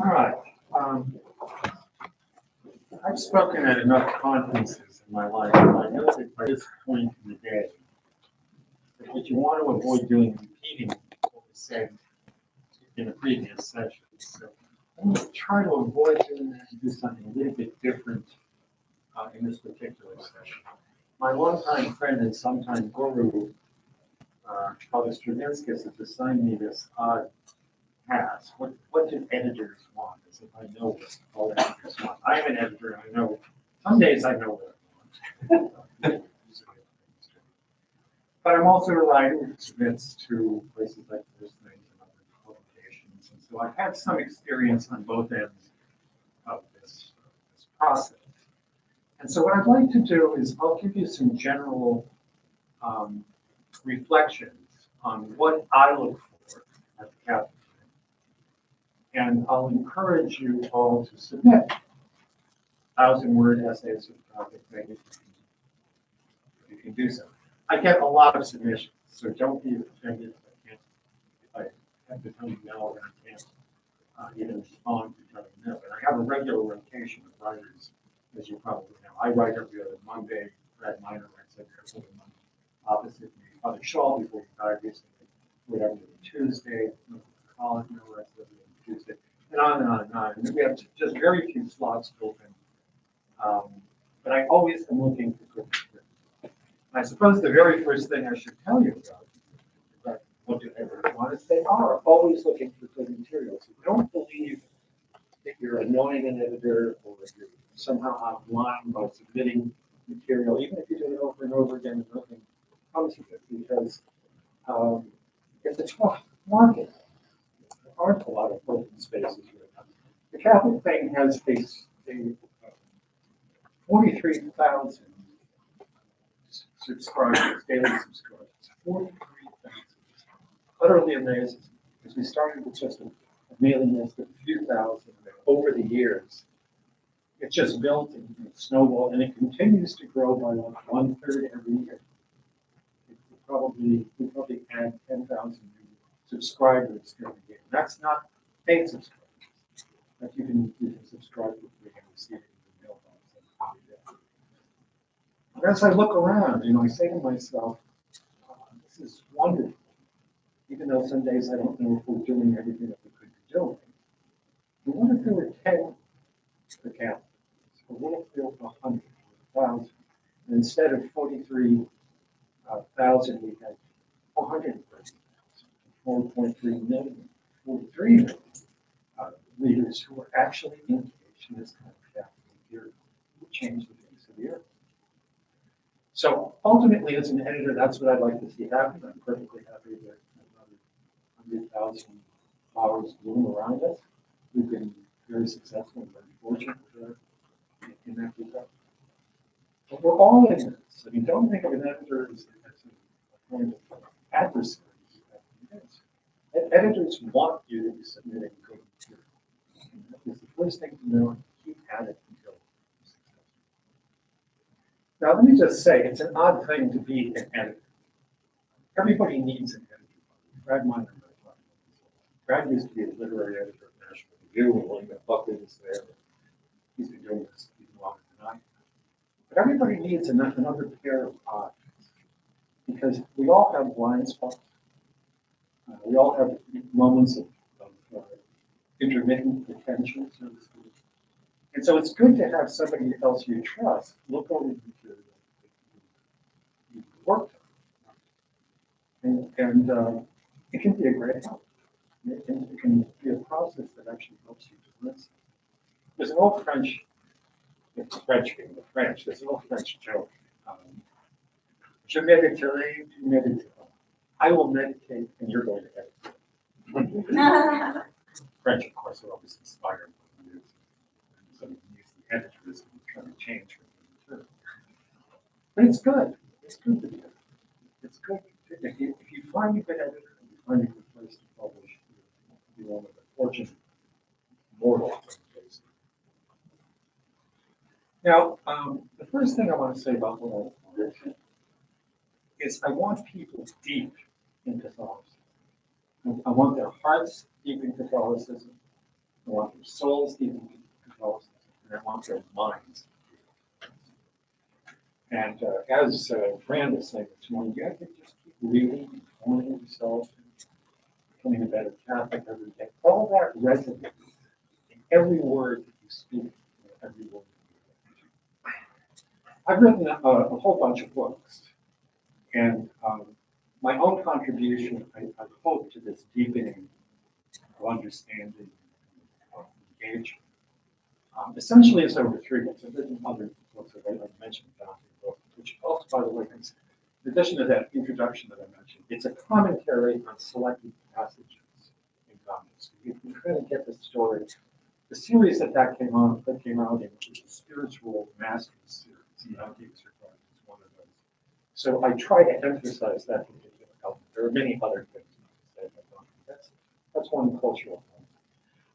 All right. Um, I've spoken at enough conferences in my life, and I know that by this point in the day, that what you want to avoid doing is repeating what was said in a previous session. So I'm going to try to avoid doing that and do something a little bit different in this particular session. My longtime friend and sometime guru, Father Stravinskas, has assigned me this odd task. What do editors want? As if I know what all editors want. I'm an editor, and I know some days I know what I want. But I'm also a writer who submits to places like First Things and other publications. And so I've had some experience on both ends of this process. And so what I'd like to do is I'll give you some general reflections on what I look for at the Catholic. And I'll encourage you all to submit 1,000-word essays of the topic, maybe if you can do so. I get a lot of submissions, so don't be offended if I have to tell you no and I can't even respond to tell you no. And I have a regular rotation of writers, as you probably know. I write every other Monday. Brad Miner writes every other Monday. Opposite me, Father Shaw, before he died recently, every other Tuesday. College, writes every other Tuesday, and on and on and on. And we have just very few slots open. But I always am looking for good material. I suppose the very first thing I should tell you about what do editors want is they are always looking for good materials. If you don't believe that you're annoying an editor or you're somehow out of line by submitting material, even if you do it over and over again, nothing comes of it because it's a tough market. There aren't a lot of open spaces right now. The Catholic thing has a 43,000 subscribers, daily subscribers. 43,000. Utterly amazing. Because we started with just a mailing list of a few thousand, and over the years, it just built and snowballed, and it continues to grow by like 1/3 every year. We probably add 10,000 new subscribers during the year. That's not paid subscribers. Like you can subscribe for free and receive it in your mailbox every day. And as I look around, I say to myself, this is wonderful. Even though some days I don't know if we're doing everything that we could be doing. But what if there were 10 for Catholics? Or what if there were 100, 1,000? And instead of 43,000, we had 430,000, 4.3 million, 43 million leaders who are actually engaged in this kind of Catholic material who change the face of the earth. So ultimately, as an editor, that's what I'd like to see happen. I'm perfectly happy that another 100,000 flowers bloom around us. We've been very successful and very fortunate in that regard. But we're all in this. I mean, don't think of an editor as a kind of adversary. Editors want you to be submitting good material. It's the first thing to know and keep at it until you're successful. Now, let me just say, it's an odd thing to be an editor. Everybody needs an editor. Brad Miner. Brad used to be the literary editor of National Review, and William Buckley was there. He's been doing this even longer than I have. But everybody needs another pair of eyes, because we all have blind spots. We all have moments of intermittent attention, so to speak. And so it's good to have somebody else you trust look over the material that you've worked on. And it can be a great help. It can be a process that actually helps you to listen. There's an old French, it's French being the French, there's an old French joke. Je méditerai, tu méditeras. I will meditate and you're going to edit. French, of course, are always inspired by the news. So you use the editors and try to change the material. But it's good. It's good to do. It's good. If you find a good editor and you find a good place to publish, you'll be one of the fortunate mortals. Now, the first thing I want to say about what I want is I want people deep in Catholicism. I want their hearts deep in Catholicism. I want their souls to be Catholicism, and I want their minds. And as Fran was saying this morning, you have to just keep reading, informing yourself, becoming a better Catholic every day. All that resonates in every word that you speak, every word. I've written a whole bunch of books, and my own contribution, I hope, to this deepening of understanding, of engagement, essentially is over 3 books. I've written other books that I mentioned, book, which also, by the way, is, in addition to that introduction that I mentioned, it's a commentary on selected passages in Thomas. You can kind of get the story. The series that came out in, which is the Spiritual Masters series, and Dante was regarded as one of those. So I try to emphasize that particular element. There are many other things to say about Dante. That's one cultural thing.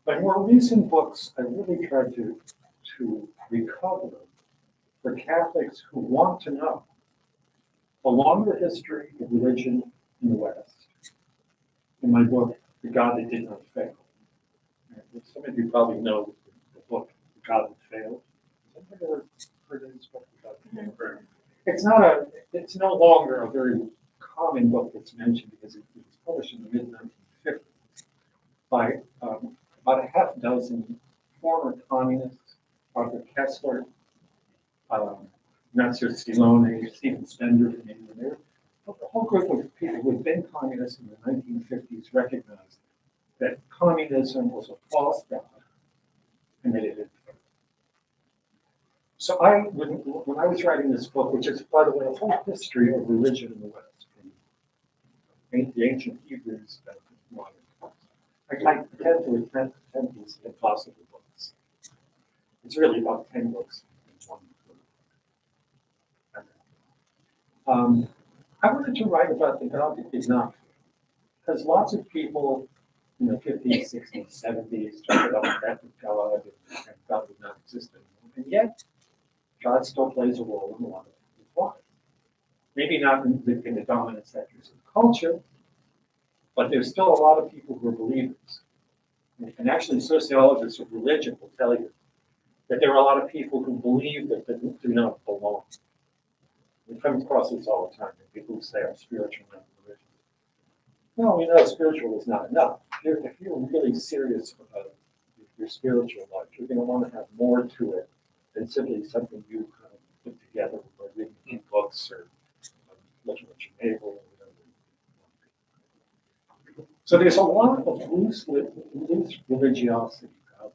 But more recent books, I really tried to recover for Catholics who want to know the longer history of religion in the West. In my book, The God That Did Not Fail. Some of you probably know the book, The God That Failed. Has anybody ever heard of this book, The God That Failed? It's no longer a very common book that's mentioned because it was published in the mid-1950s by about a half dozen former communists, Arthur Kessler, Nazir Silone, Stephen Spender from England. A whole group of people who had been communists in the 1950s recognized that communism was a false god and that it had failed. So when I was writing this book, which is, by the way, a whole history of religion in the West, from the ancient Hebrews to modern times, I tend to attempt these impossible books. It's really about 10 books in one book. I wanted to write about the God that did not fail, because lots of people in the 50s, 60s, 70s talked about that God and God did not exist anymore. And yet, God still plays a role in a lot of people's lives. Maybe not in the dominant sectors of culture, but there's still a lot of people who are believers. And actually, sociologists of religion will tell you that there are a lot of people who believe that they do not belong. We come across this all the time. People who say I'm spiritual, not religious. No, we know spiritual is not enough. If you're really serious about your spiritual life, you're going to want to have more to it than simply something you kind of put together by reading books or looking at your neighbor or whatever. So there's a lot of loose religiosity out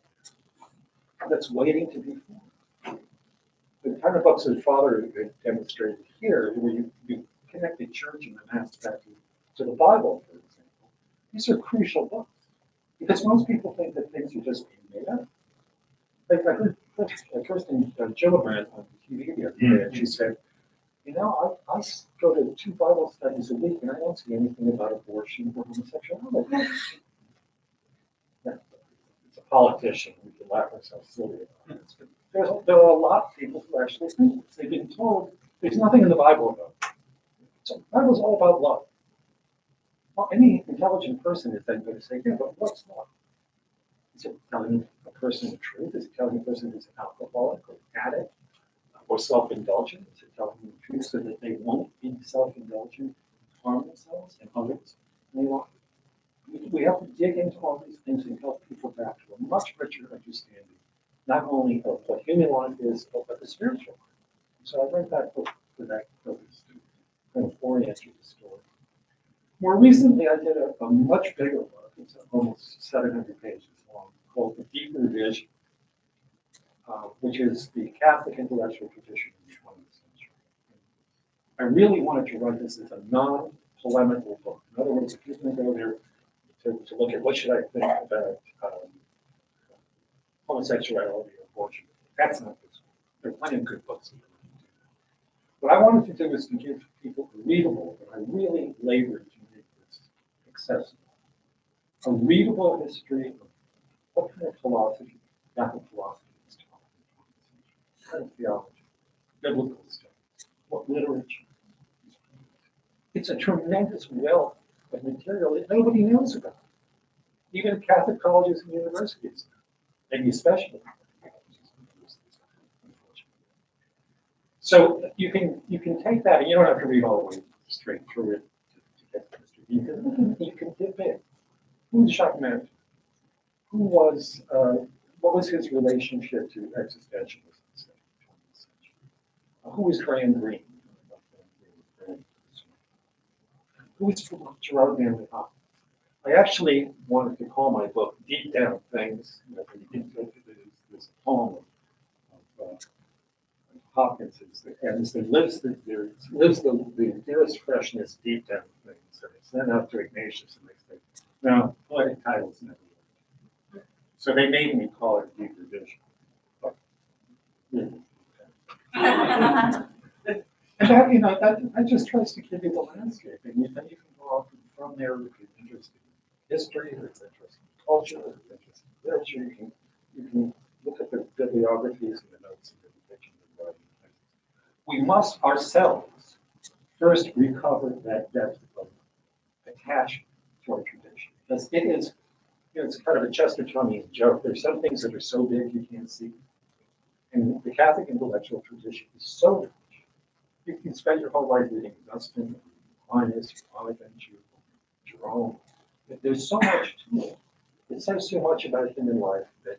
there that's waiting to be formed. The kind of books that Father demonstrated here, where you connect the church and the mass back to the Bible, for example, these are crucial books. Because most people think that things are just being made up. Like I heard Kirsten Gillibrand on TV the other day, and she said, you know, I go to 2 Bible studies a week, and I don't see anything about abortion or homosexuality. Yeah, it's a politician. We can laugh ourselves silly about this. But there are a lot of people who actually think this. They've been told there's nothing in the Bible about it. So the Bible's all about love. Well, any intelligent person is then going to say, yeah, but what's love? Is it telling a person the truth? Is it telling a person who's an alcoholic or an addict or self-indulgent? Is it telling them the truth so that they won't be self-indulgent, harm themselves and others? We have to dig into all these things and help people back to a much richer understanding, not only of what human life is, but the spiritual life. So I wrote that book for that purpose, to kind of orient you to the story. More recently, I did a much bigger book. It's almost 700 pages long, called The Deeper Vision, which is the Catholic intellectual tradition in the 20th century. I really wanted to write this as a non-polemical book. In other words, if you're going to go there to look at what should I think about homosexuality or abortion, that's not this one. There are plenty of good books. What I wanted to do is to give people a readable, but I really labored to make this accessible. A readable history of what kind of philosophy, Catholic philosophy is taught in the 20th century, what kind of theology, biblical studies, what literature. It's a tremendous wealth of material that nobody knows about, even Catholic colleges and universities. maybe especially. So you can take that, and you don't have to read all the way straight through it to get the history. You can dip in. Who was Jacques Maritain? Who was what was his relationship to existentialism in the 20th century? Who was Graham Greene? Who was Gerard Manley Hopkins? I actually wanted to call my book Deep Down Things. There's a poem of Hopkins, and it lives the dearest freshness deep down things. And it's then up to Ignatius, and they say, no, poetic titles never work. So they made me call it Deep Revision. But, yeah. And that just tries to give you the landscape, and then you can go off from there if you're interested in history, or if you're interested in culture, or if you're interested in literature. You can look at the bibliographies and the notes and the pictures of writing. We must ourselves first recover that depth of attachment to our tradition, because it is, it's kind of a Chestertonian joke. There's some things that are so big you can't see, and the Catholic intellectual tradition is so rich. You can spend your whole life reading Augustine, Aquinas, Bonaventure, Jerome. There's so much to it. It says so much about human life that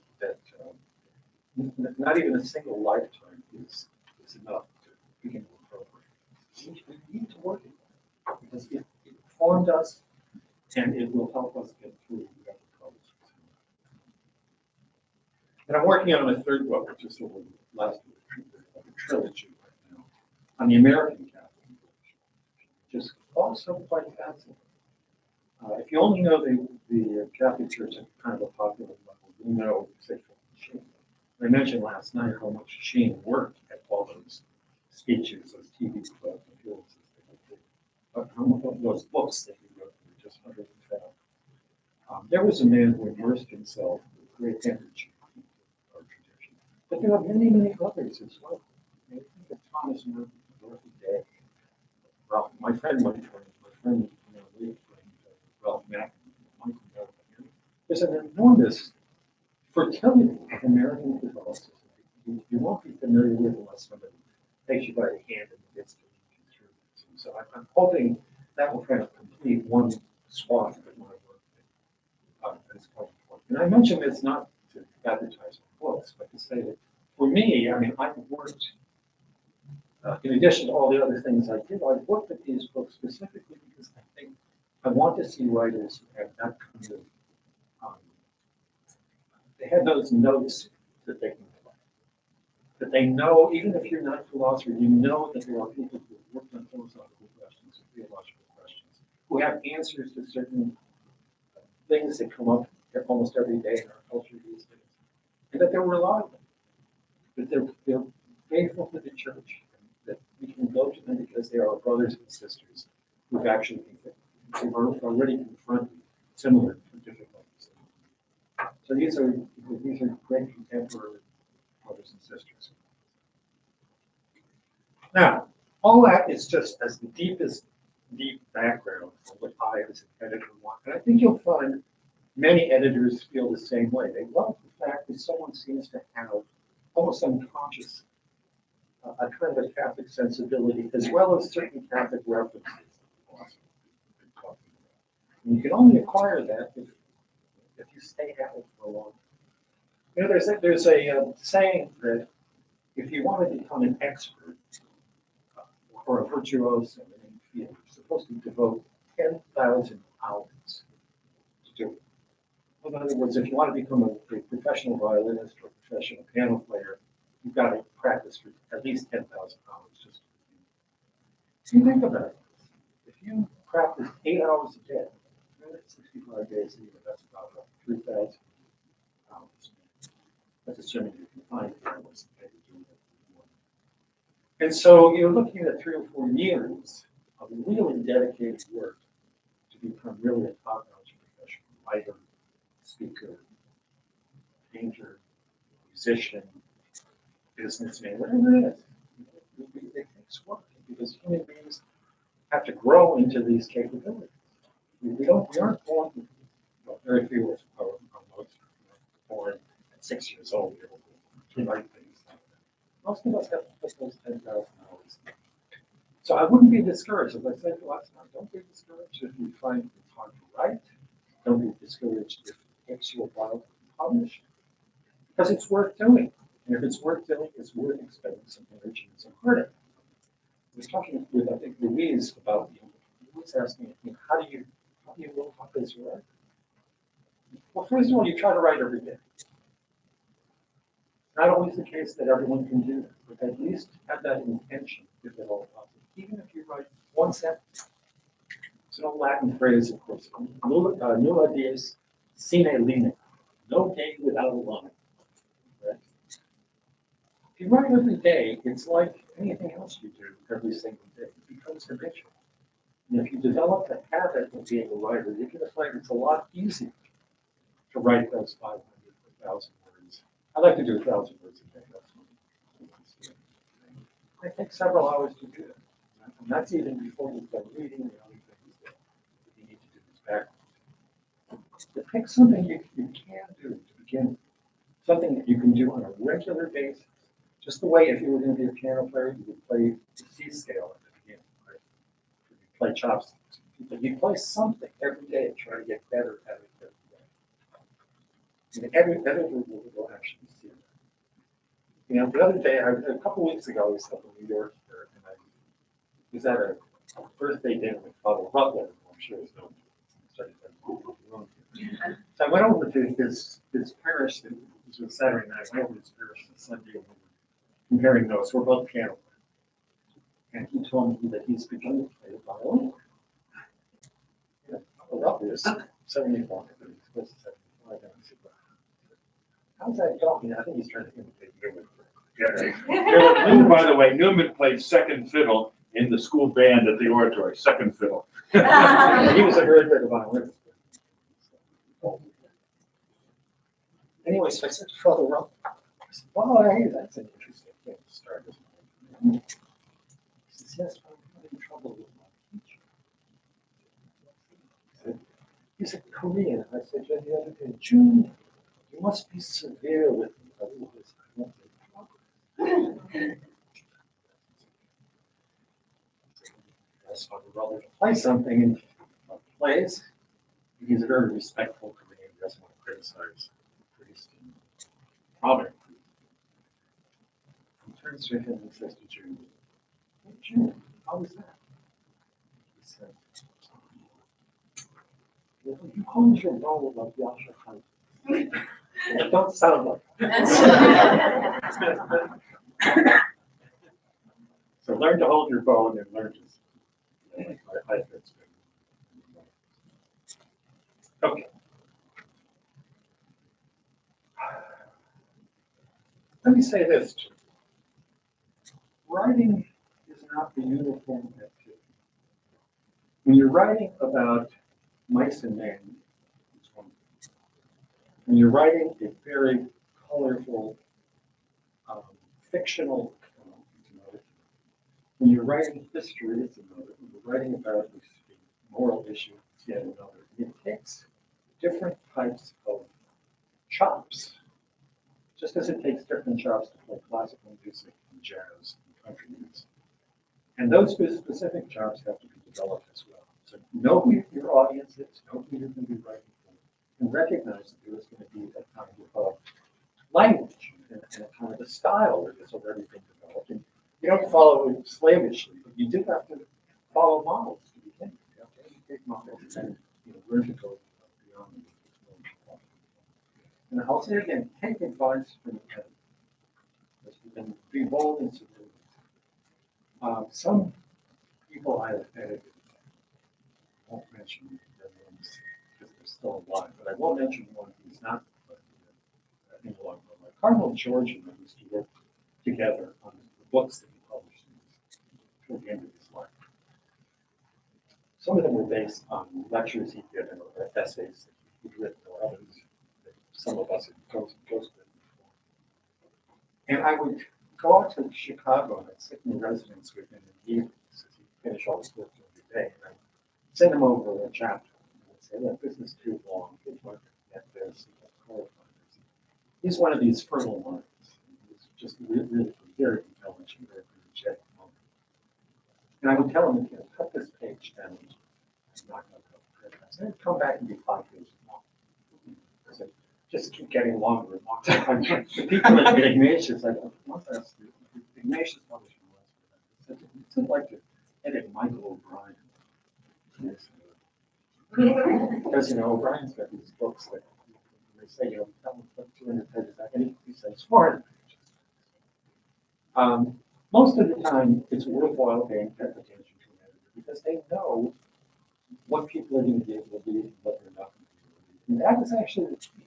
not even a single lifetime is enough to begin to appropriate. We need to work it because it formed us, and it will help us get through whatever problems. And I'm working on a third book, which is sort of the last of a trilogy right now, on the American Catholic Church, which is also quite fascinating. If you only know the Catholic Church at kind of a popular level, you know, say, Shane. I mentioned last night how much Shane worked at all those speeches, those TV appearances, those books that he wrote were just utterly fab. There was a man who immersed himself with great energy into our tradition, but there are many, many others as well. I think of Thomas Murphy, Dorothy Day, Ralph, my friend, Lee friend, Ralph Mack, Michael Bell. There's an enormous fertility of American Catholicism. You won't be familiar with unless somebody takes you by the hand and gets to lead you through this. And so I'm hoping that will kind of complete one swath of my work that's quite important. And I mention this not to advertise my books, but to say that for me, I mean, I've worked, in addition to all the other things I did, I've worked at these books specifically because I think I want to see writers who have that kind of, they have those notes that they can play. That they know, even if you're not a philosopher, you know that there are people who have worked on philosophical questions, theological questions, who have answers to certain things that come up almost every day in our culture these days. And that they're reliable. That they're faithful to the church. That we can go to them because they are our brothers and sisters who've actually they've already confronted similar difficulties. So these are great contemporary brothers and sisters. Now, all that is just as the deep background for what I as an editor want. And I think you'll find many editors feel the same way. They love the fact that someone seems to have almost unconscious a kind of a Catholic sensibility, as well as certain Catholic references. And you can only acquire that if you stay at it for a long time. You know, there's a saying that if you want to become an expert or a virtuoso in any field, you're supposed to devote 10,000 hours to do it. In other words, if you want to become a professional violinist or a professional piano player, you've got to practice for at least 10,000 hours just to begin. So you think about it. If you practice 8 hours a day, 365 days a year, that's about 3,000 hours. That's assuming you can find pianists that do that. And so you're looking at 3 or 4 years of really dedicated work to become really a top-notch professional writer, speaker, painter, musician, businessman, whatever it is. It takes work because human beings have to grow into these capabilities. We aren't born with very few of our most born at 6 years old, you're able to write things like that. Most of us have just those 10,000 hours. So I wouldn't be discouraged. As I said last time, don't be discouraged if you find it's hard to write. Don't be discouraged if it takes you a while to publish. Because it's worth doing. And if it's worth doing, it's worth expending some energy and some credit. I was talking with, I think, Louise about, Louise asked me, how do you know how this works? Well, first of all, you try to write every day. Not always the case that everyone can do that, but at least have that intention if at all possible. Even if you write one sentence. It's an old Latin phrase, of course. Nulla dies sine linea. No day without a line. Right? If you write every day, it's like anything else you do every single day. It becomes habitual. And if you develop the habit of being a writer, you're going to find it's a lot easier to write those 500 or 1,000 words. I like to do 1,000 words a day. I take several hours to do that. And that's even before you've done reading the other things that you need to do is background. To pick something you can do to begin with, something that you can do on a regular basis, just the way if you were going to be a piano player, you would play the C scale at the beginning, right? You play chopsticks. But you play something every day and try to get better at it every day. And every will actually see that. The other day, a couple weeks ago, I was up in New York here, and I was at a birthday dinner with Father Rutler, who I'm sure is known to. So I went over to his parish. This was Saturday night. I went over to his parish on Sunday, and we were comparing notes. We're both piano players, and he told me that he's begun to play the violin. Father Rutler is 75, but he's supposed to 75. And I said, how's that going? I think he's trying to imitate Newman. Yeah. By the way, Newman played second fiddle in the school band at the oratory. Second fiddle. He was a very good violinist. Anyway, so I said to Father Rutler, I said, "Well, hey, that's an interesting thing to start with." He says, "Yes, but I'm having trouble with my teacher." He said, "Korean." I said, "Yeah, the other day, June, you must be severe with me, otherwise I won't make progress." Asked Father Rutler to play something, and plays. He's a very respectful Korean. He doesn't want to criticize the priest and prominent priest. He turns to him and says to June, "Hey, June, how was that?" He said, "Well, you hold your role like Yasha Khan. It don't sound like that." So learn to hold your bone and learn to. I think it's good. Okay. Let me say this. Writing is not the uniform activity. When you're writing about mice and men, it's one thing. When you're writing a very colorful, fictional, it's another thing. When you're writing history, it's another. When you're writing about a moral issue, it's yet another. It takes different types of chops, just as it takes different chops to play classical music and jazz and country music. And those specific chops have to be developed as well. So know who your audience is, know who you're going to be writing for, and recognize that there is going to be a kind of language and a kind of a style that has already been developed. And you don't follow it slavishly, but you do have to follow models to begin with. You have to educate models and learn to go beyond them. And I'll say again, take advice from the editor. And be bold and severe. Some people I have edited, I won't mention their names because they're still alive, but I will mention one who's not in the long run. Like Cardinal George and I used to work together on the books that he published toward the end of his life. Some of them were based on lectures he did or essays that he'd written or others that some of us had ghosted before. And I would go out to Chicago and I'd sit in residence with him in the evenings as he'd finish all his work during the day. And I'd send him over a chapter. And I'd say, look, this is too long. Good work. Get this. Qualify this. He's one of these fertile minds. He's just really very intelligent, very energetic. And I would tell him, you know, cut this page down. I'm not going to go paragraphs. And it'd come back and be 5 pages long. Because it just keep getting longer and longer. The people at Ignatius, like, once I asked Ignatius published my last book. It's like to edit Michael O'Brien. Because, you know, O'Brien's got these books that they say, you know, tell him to put 200 pages back, and he says 400 pages. Most of the time, it's worthwhile paying attention to an editor because they know what people are going to be able to read and what they're not going to be able to read. And that is actually the key.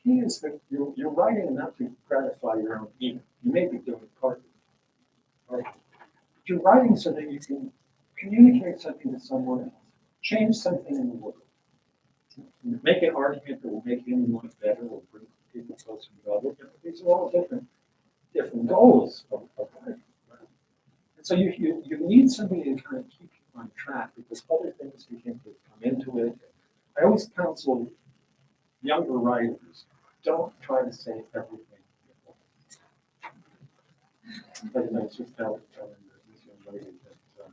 The key is that you're writing not to gratify your own ego. You may be doing it partly. Right? But you're writing so that you can communicate something to someone else, change something in the world, make an argument that will make anyone better or bring people closer to God. These are all different goals of life. Right? And so you need somebody to kind of keep you on track because other things begin to come into it. I always counsel younger writers, don't try to say everything. But I was just telling this young lady that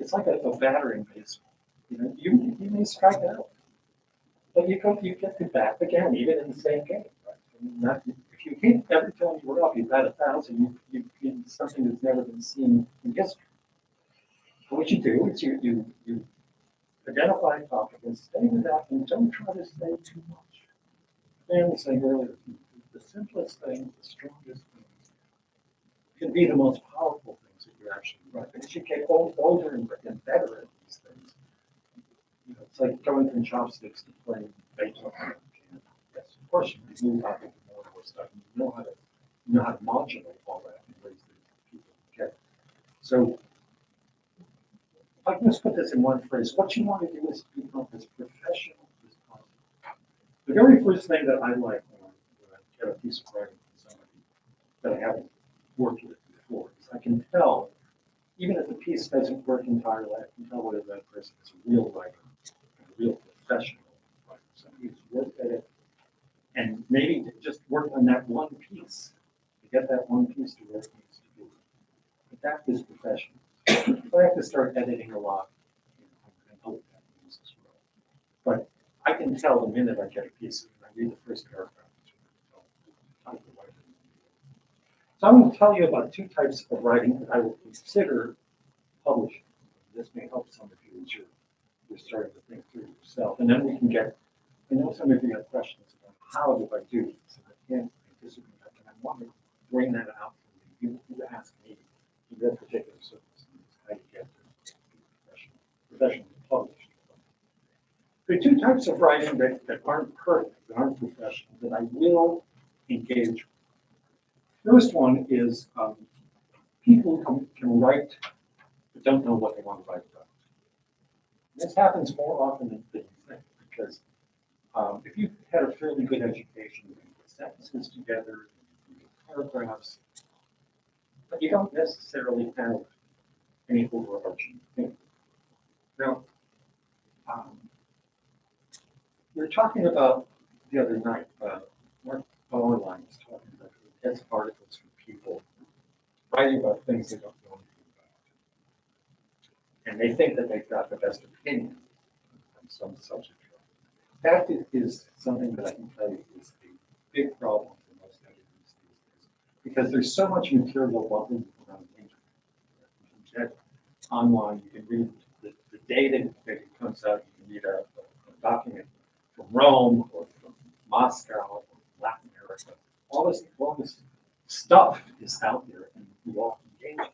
it's like a battering baseball. You know, you may strike out, but you get to bat again, even in the same game. Right? I mean, if you hit every time you were up, you bat 1,000. You get something that's never been seen in history. So what you do is you identify a topic and stay with that, and don't try to say too much. Dan was saying earlier, the simplest things, the strongest things, can be the most powerful things that you actually write. But as you get older and better at these things, you know, it's like going from chopsticks to playing Beethoven. Yes, of course, you move out into more and more stuff. You know how to modulate all that in ways that people get. So, if I can just put this in one phrase, what you want to do is become as professional as possible. The very first thing that I like when I get a piece of writing from somebody that I haven't worked with before is I can tell, even if the piece doesn't work entirely, I can tell whether that person is a real writer, a real professional writer, somebody who's worked at it, and maybe just work on that one piece, to get that one piece to where it needs to be. But that is professional. If I have to start editing a lot, you know, I hope that means as well. But I can tell the minute I get a piece of it, I read the first paragraph. So I'm going to tell you about 2 types of writing that I will consider publishing. This may help some of you as you're starting to think through yourself. And then we can get, I know some of you have questions about how do I do this? And I can't anticipate that, and I want to bring that out for you. You ask me in that particular circumstance how you get to professionally published. There are 2 types of writing that aren't perfect, that aren't professional, that I will engage with. First one is people who can write but don't know what they want to write about. This happens more often than you think because if you've had a fairly good education, you can put sentences together, you can do paragraphs, but you don't necessarily have any overarching thing. Now, we were talking about the other night, Mark Bowenline was talking about he gets articles from people writing about things they don't know anything about. And they think that they've got the best opinion on some subject. That is something that I can tell you is a big problem for most editors these days. Because there's so much material bubbling around the internet. You can get online, you can read the day that it comes out, you can read a document from Rome or from Moscow or Latin America. All this stuff is out there and we all engage in.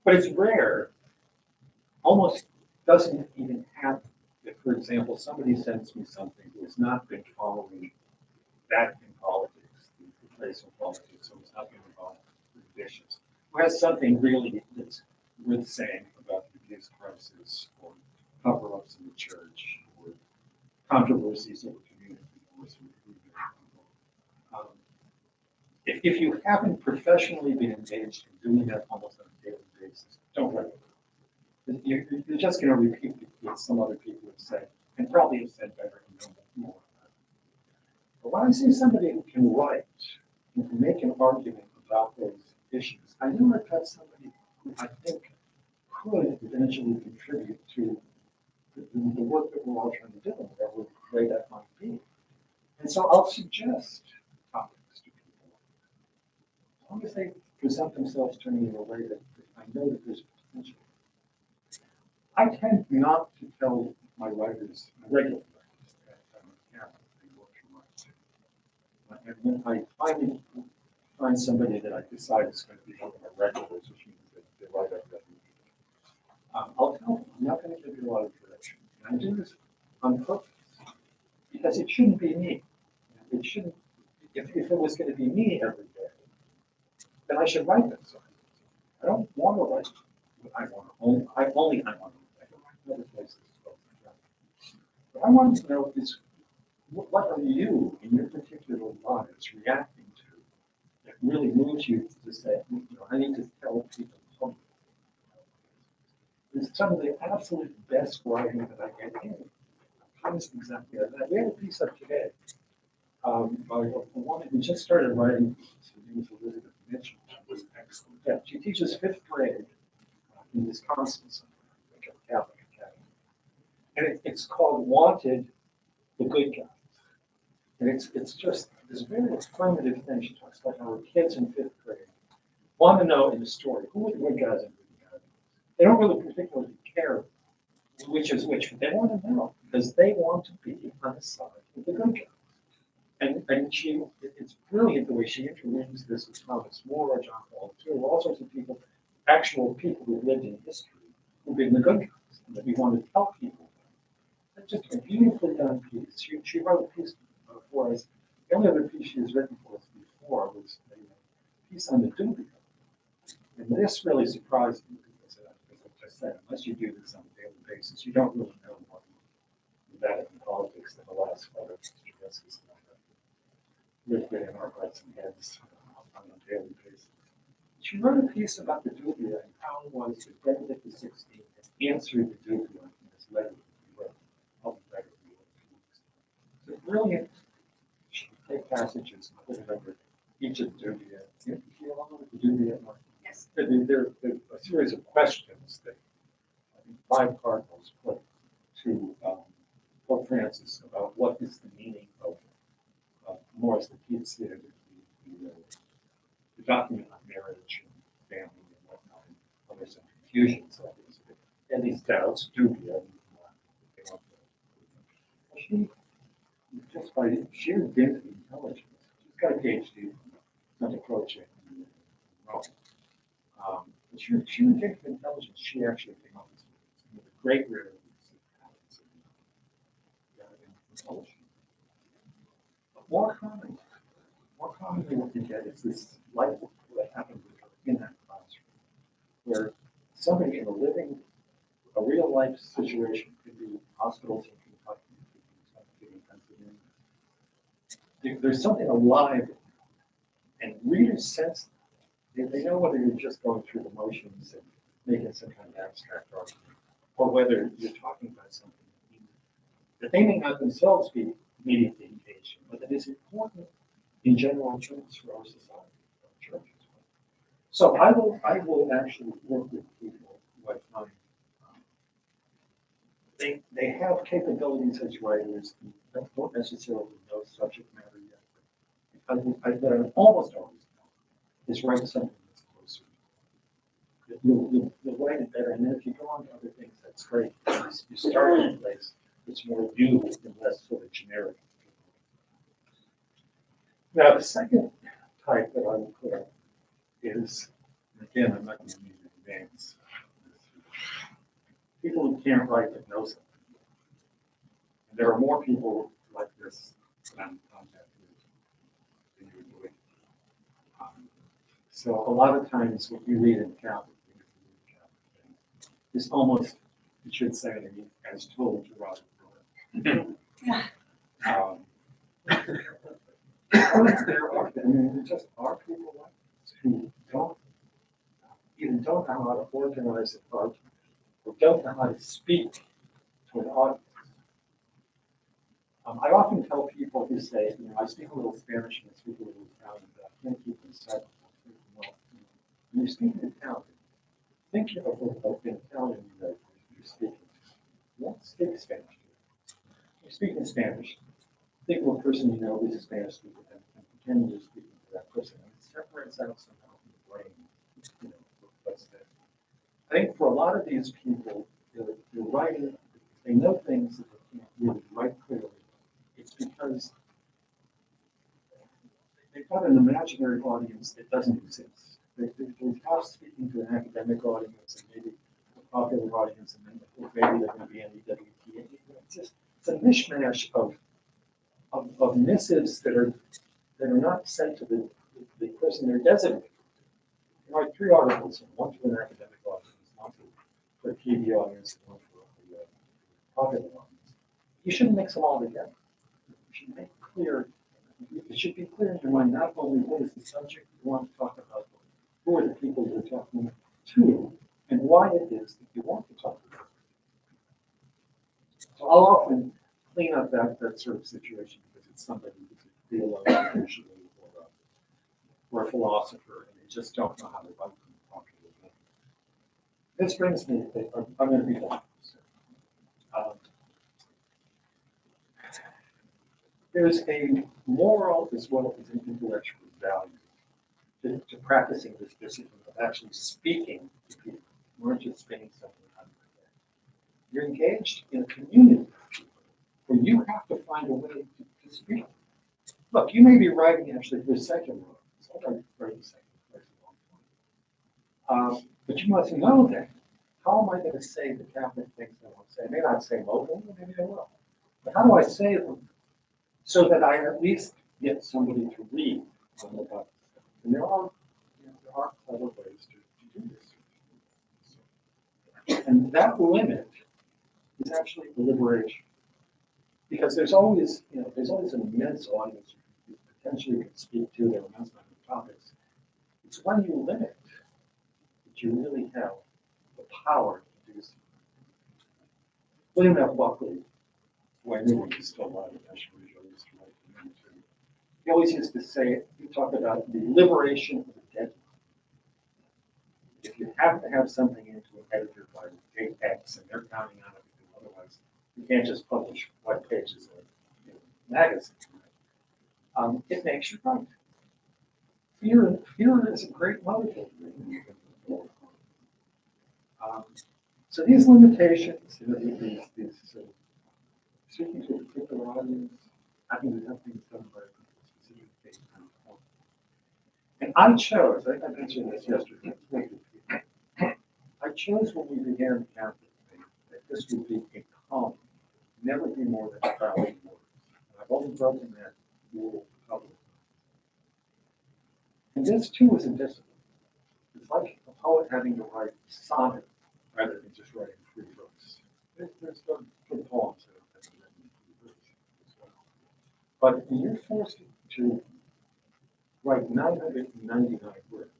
But it's rare, almost doesn't even happen. If, for example, somebody sends me something who has not been following that in politics, the place of politics, so it's not been involved with vicious, who has something really that's worth saying about the abuse crisis or cover-ups in the church or controversies over community divorce or if you haven't professionally been engaged in doing that almost on a daily basis, don't write it. You're just going to repeat what some other people have said, and probably have said better and know more about But when I see somebody who can write, who can make an argument about those issues, I know I've got somebody who I think could eventually contribute to the work that we're all trying to do, whatever way that might be. And so I'll suggest topics to people, as long as they present themselves to me in a way that I know that there's potential. I tend not to tell my writers, my regular writers, that I'm a camera, they work too much. And when I finally find somebody that I decide is going to be one of my regulars, which means that they write up that week, I'll tell them, I'm not going to give you a lot of direction. And I do this on purpose, because it shouldn't be me. It shouldn't, if it was going to be me every day, then I should write that song. I don't want to write what I want to, I want to write. I can write other places as well. But I want to know is, what are you in your particular lives reacting to that really moves you to say, I need to tell people something. It's some of the absolute best writing that I get in. Comes exactly like that. We had a piece up today by a woman who just started writing. Her name is Elizabeth Mitchell. She was excellent. Yeah, she teaches fifth grade in Wisconsin, like a Catholic academy. And it's called Wanted, the Good Guys. And it's just this very affirmative thing. She talks about how her kids in fifth grade want to know in the story who are the good guys and good guys. They don't really particularly care which is which, but they want to know because they want to be on the side of the good guys. And it's brilliant the way she interweaves this with Thomas More, John Paul II, all sorts of people, actual people who lived in history, who've been the good guys, and that we want to tell people. It's just a beautifully done piece. She wrote a piece for us. The only other piece she has written for us before was a piece on the Dubia. And this really surprised me because, as I said, unless you do this on a daily basis, you don't really know what that in politics that the last photo is lived in our hearts and heads on a daily basis. She wrote a piece about the Dubia and how it was that Benedict XVI had answered the Dubia in his letter that he wrote, public letter he wrote 2 weeks ago. It's brilliant. She would take passages and put it under each of the Dubia. You along with the Dubia? Yes. There are a series of questions that I think 5 cardinals put to Pope Francis about what is the meaning of Morris Letizia, the document on marriage and family and whatnot. And there's some confusion, so and these doubts, dubia. She, just by sheer dint of intelligence, she's got a PhD from Santa Croce in Rome. But sheer dint of intelligence, she actually came up with a great rare intelligence. More commonly what you get is this life that happened with her in that classroom, where somebody in a real life situation, could be hospitals in Kentucky, could be in Pennsylvania. There's something alive, and readers sense that. They know whether you're just going through the motions and making some kind of abstract argument, or whether you're talking about something that they may not themselves be immediately engaged in, but that is important in general terms for our society, our churches. So I will actually work with people who I find they have capabilities as writers that don't necessarily know subject matter yet. But I almost always know is write something that's closer. You'll write it better, and then if you go on to other things, that's great. You start in a place that's more you and less sort of generic. Now, the second type that I will put up is, again, I'm not going to use any names. People who can't write but know something. And there are more people like this that I'm in contact with than you would believe. So a lot of times what you read in Catholic, is almost, you should say it as told to Robert there just are people like this who don't know how to organize an argument, or don't know how to speak to an audience. I often tell people people who say, I speak a little Spanish and I speak a little Italian, but I can't keep them silent. Well, when you're speaking Italian, think of an Italian you're speaking. You don't speak Spanish. You're speaking Spanish. Think of a person you know who's a Spanish speaker and pretend you're speaking to that person. And it separates out somehow in the brain. What's that? I think for a lot of these people, they're writing, they know things that they can't really write clearly. It's because they've got an imaginary audience that doesn't exist. They're half speaking to an academic audience and maybe a popular audience, and then maybe they're going to be an EWT. It's a mishmash of missives that are not sent to the person they're designated. You write 3 articles, one to an academic audience, one for a TV audience, and one for a popular audience. You shouldn't mix them all together. You should make clear. It should be clear in your mind not only what is the subject you want to talk about, but who are the people you're talking to, and why it is that you want to talk about. So I'll often clean up that sort of situation because it's somebody who's a theologian usually or a philosopher, and they just don't know how to write them properly. This brings me, I'm going to be done. There's a moral as well as an intellectual value to practicing this discipline of actually speaking to people. You aren't just spinning something out of your head. You're engaged in a community of people where you have to find a way to speak. Look, you may be writing actually for secular audience. I write secular for a long time. But you must know that. How am I going to say the Catholic things I want to say? I may not say locally, maybe I will. But how do I say them so that I at least get somebody to read on the Bible? And there are clever ways to do this. And that limit is actually deliberation. Because there's always an immense audience you potentially could speak to, there are immense number of topics. It's when you limit that you really have the power to do so. William F. Buckley, who I knew when he was still alive, actually, used to write for him too. He always used to say, he talked about the liberation of the deadline. If you have to have something into an editor by date X and they're counting on it, because otherwise you can't just publish web pages of magazines. It makes you right. Fear is a great motivator. So these limitations, these speaking to a particular audience, having to have things done by a specific date. And I chose, I mentioned this yesterday, I chose when we began the Catholic faith that this would be a column, never be more than 1,000 words. And I've only broken that rule a couple of times. And this too is a discipline. It's like a poet having to write sonnet rather than just writing 3 books. There's good poems that have been written in 3 books as well. But when you're forced to write 999 words,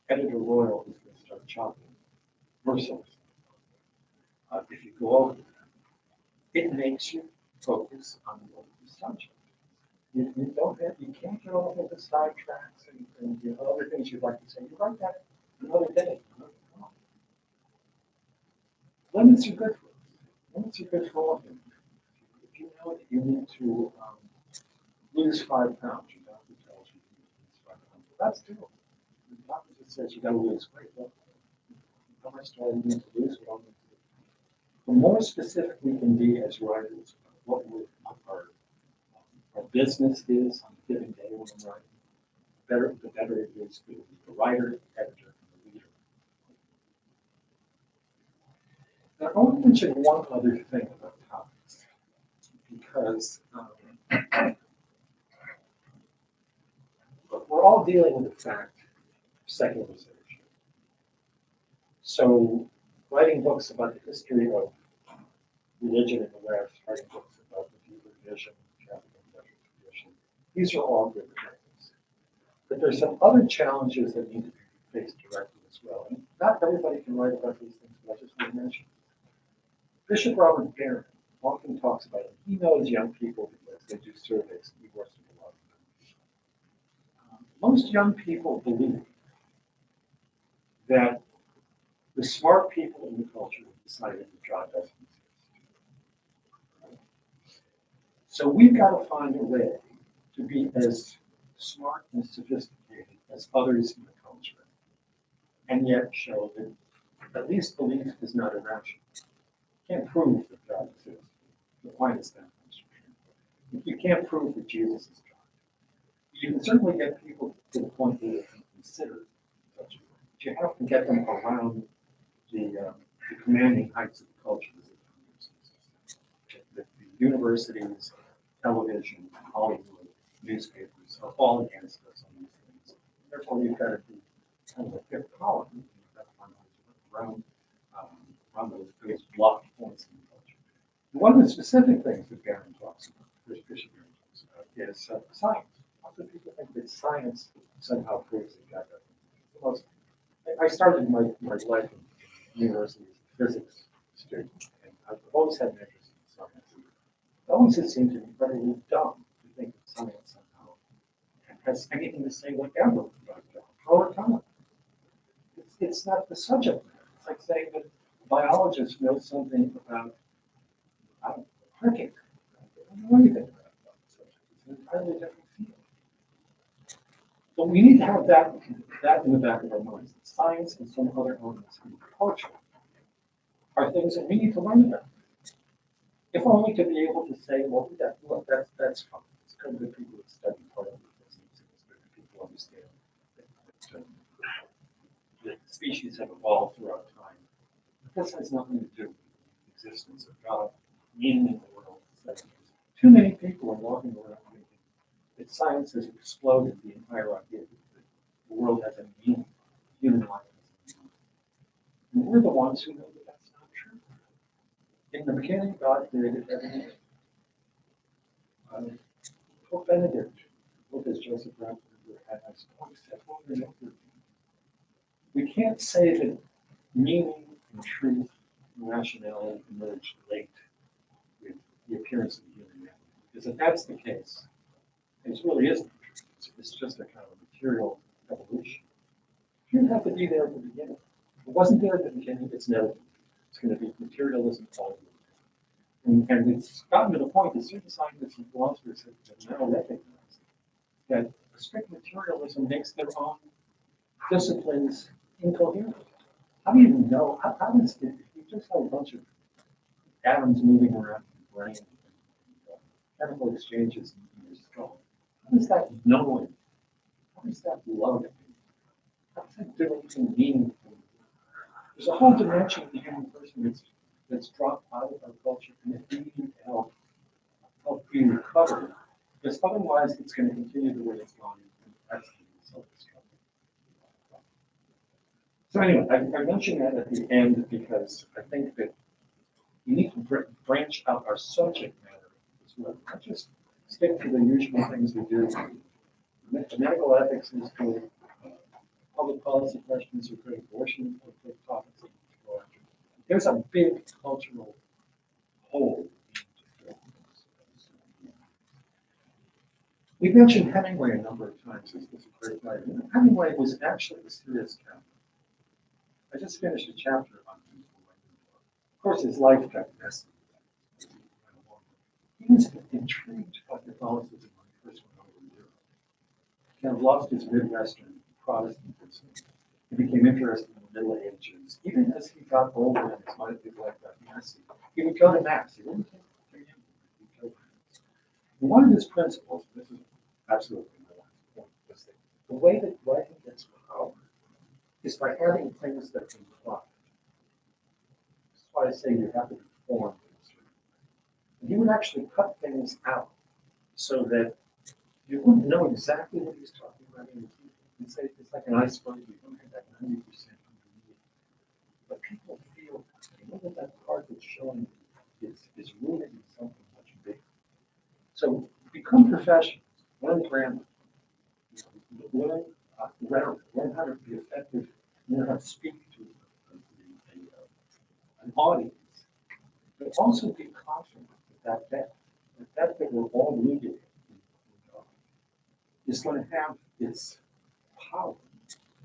Editor Royal is going to start chopping mercilessly. If you go over that, it makes you focus on what the subject. You can't get off into sidetracks and other things you'd like to say. You write that another day. Limits are good for us. Limits are good for all things. If you know that you need to lose 5 pounds, your doctor tells you you need to lose 5 pounds. Well, that's doable. The doctor just says you got to lose weight. Well, how much do I need to lose? What I need to do? The more specific we can be as writers, what our business is on a given day when I'm writing, the better it is for the writer, the editor, and the reader. Now, I want to mention one other thing about topics, because we're all dealing with the fact of secularization. So, writing books about the history of religion in the West, writing books about the Hebrew tradition, Catholic tradition, these are all good things. But there's some other challenges that need to be faced directly as well. And not everybody can write about these things, but I just want to mention. Bishop Robert Barron often talks about it. He knows young people because they do surveys. He works with a lot of them. Most young people believe that the smart people in the culture have decided that God doesn't exist. So we've got to find a way to be as smart and sophisticated as others in the culture, and yet show that at least belief is not irrational. You can't prove that God exists. The point is that you can't prove that Jesus is God. You can certainly get people to the point where they can consider such a thing. But you have to get them around the commanding heights of the culture. The universities, television, Hollywood, newspapers are all against us on these things. Therefore, we've got to be kind of a fifth column. We've got to find ways around those block points in the culture. One of the specific things that Barron talks about, Bishop Barron talks about, is science. Lots of people think that science somehow proves that God doesn't exist. I started my life in university as a physics student, and I've always had an interest in science. It always has seemed to me incredibly dumb to think that science somehow has anything to say whatever about God or God. It's not the subject matter. It's like saying that biologists know something about, I don't know, cricket. They don't know anything about the subject. It's an entirely different field. But we need to have that in the back of our minds. That science and some other elements in culture are things that we need to learn about. If only to be able to say, well, look, that's fine. It's good that people have studied part of it. It's good that people understand that species have evolved throughout time. But this has nothing to do with the existence of God, meaning in the world. Too many people are walking around thinking that science has exploded the entire idea that the world has a meaning, human life has a meaning. And we're the ones who know that that's not true. In the beginning, God created everything. Pope Benedict, Pope as Joseph Ratzinger has always said over and over again, we can't say that meaning and truth and rationality emerged late with the appearance of humanity. Because if that's the case, it really isn't. It's just a kind of material evolution. You have to be there at the beginning. If it wasn't there at the beginning, it's never. It's going to be materialism all over. And it's gotten to the point that certain scientists and philosophers have now recognized that strict materialism makes their own disciplines incoherent. How do you even know? How does it, if you just have a bunch of atoms moving around in the brain and chemical exchanges in your skull, how does that knowing, how does that love, how does that do anything meaningful? There's a whole dimension of the human person that's dropped out of our culture, and that we need to help be recovered, because otherwise it's going to continue the way it's gone. So anyway, I mentioned that at the end because I think that we need to branch out our subject matter as well, not just stick to the usual things we do. Medical ethics is good, public policy questions are good, abortion are good topics that we go after. There's a big cultural hole. We mentioned Hemingway a number of times as a great writer. Hemingway was actually a serious Catholic. I just finished a chapter on him. Of course, his life got messy. He was intrigued by Catholicism when he first went over to Europe. He kind of lost his Midwestern Protestantism. He became interested in the Middle Ages. Even as he got older and his life got messy, he would go to Mass. He wouldn't take communion. He'd go to Mass. And one of his principles, this is absolutely my last point, was that the way that writing gets power is by having things that can apply. That's why I say you have to be formed in a certain way. And he would actually cut things out so that you wouldn't know exactly what he's talking about. You'd say it's like an iceberg, you don't have that 90% underneath. But people feel that part that's showing is rooted in something much bigger. So become professionals, learn grammar, learn grammar, learn how to be effective, learn how to speak to an audience. but also be confident that we're all rooted in God is going to have its power,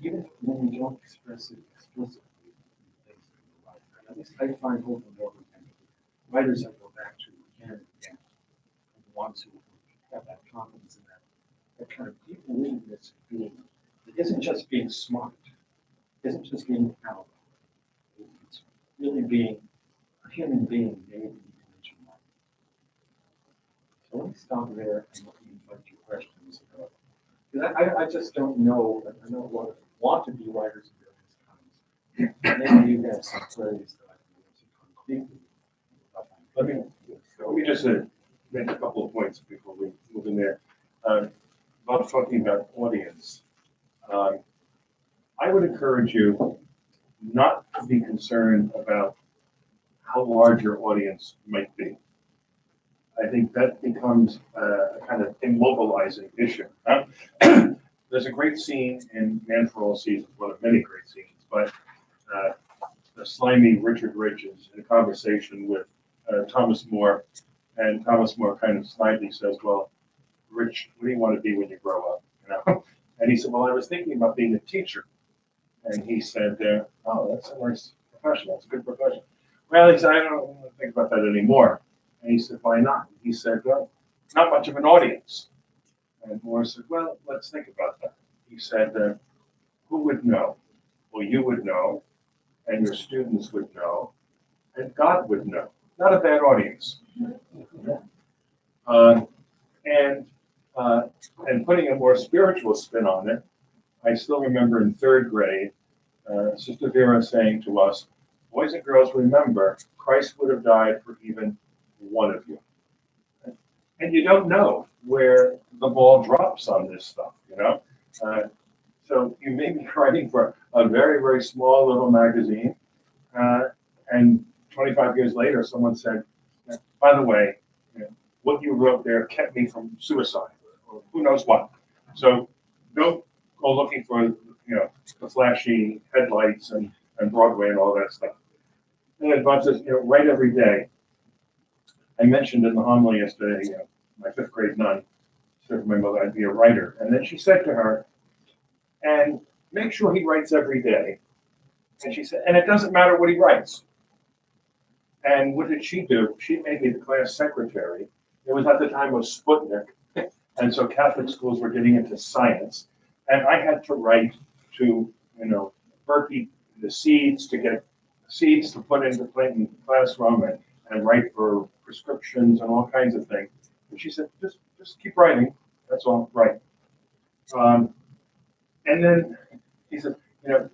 even when we don't express it explicitly in things that we write. And at least I find over and over again, writers I go back to again and again, are the ones who have that confidence in that kind of deep rootedness of being. It isn't just being smart, it isn't just being powerful. It's really being a human being made in the image of God. So let me stop there and let me invite your questions. I just don't know. I know a lot of want to be writers at various times. Maybe you have some queries that I can answer concretely. Let me just make a couple of points before we move in there. About talking about audience. I would encourage you not to be concerned about how large your audience might be. I think that becomes a kind of immobilizing issue. There's a great scene in Man for All Seasons, one of many great scenes, but the slimy Richard Rich is in a conversation with Thomas More, and Thomas More kind of slyly says, "Well, Rich, what do you want to be when you grow up?" You know? And he said, "Well, I was thinking about being a teacher." And he said, "Oh, that's a nice profession. That's a good profession." Well, he said, "I don't want to think about that anymore." And he said, "Why not?" He said, "Well, not much of an audience." And Moore said, "Well, let's think about that." He said, "Who would know?" Well, you would know, and your students would know, and God would know. Not a bad audience. Uh, and putting a more spiritual spin on it, I still remember in third grade, Sister Vera saying to us, "Boys and girls, remember, Christ would have died for even one of you." And you don't know where the ball drops on this stuff, you know? So you may be writing for a very, very small little magazine, and 25 years later, someone said, "By the way, you know, what you wrote there kept me from suicide," or who knows what. So don't go looking for, you know, the flashy headlights and Broadway and all that stuff. And then Bob says, you know, write every day. I mentioned in the homily yesterday, you know, my fifth grade nun said to my mother, I'd be a writer. And then she said to her, and make sure he writes every day. And she said, and it doesn't matter what he writes. And what did she do? She made me the class secretary. It was at the time of Sputnik. And so Catholic schools were getting into science. And I had to write to, you know, Berkey the seeds to get seeds to put into the classroom and write for prescriptions and all kinds of things. And she said, just keep writing. That's all, right. And then he said, you know,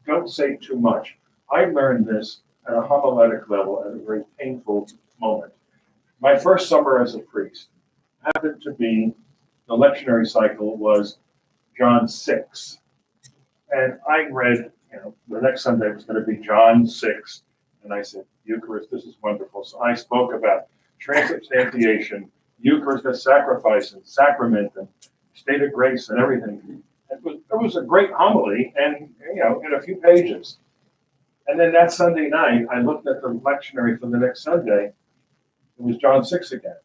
don't say too much. I learned this at a homiletic level at a very painful moment. My first summer as a priest happened to be, the lectionary cycle was John 6. And I read, you know, the next Sunday was going to be John 6. And I said, Eucharist, this is wonderful. So I spoke about transubstantiation, Eucharist as sacrifice and sacrament and state of grace and everything. It was a great homily and, you know, in a few pages. And then that Sunday night, I looked at the lectionary for the next Sunday. It was John 6 again.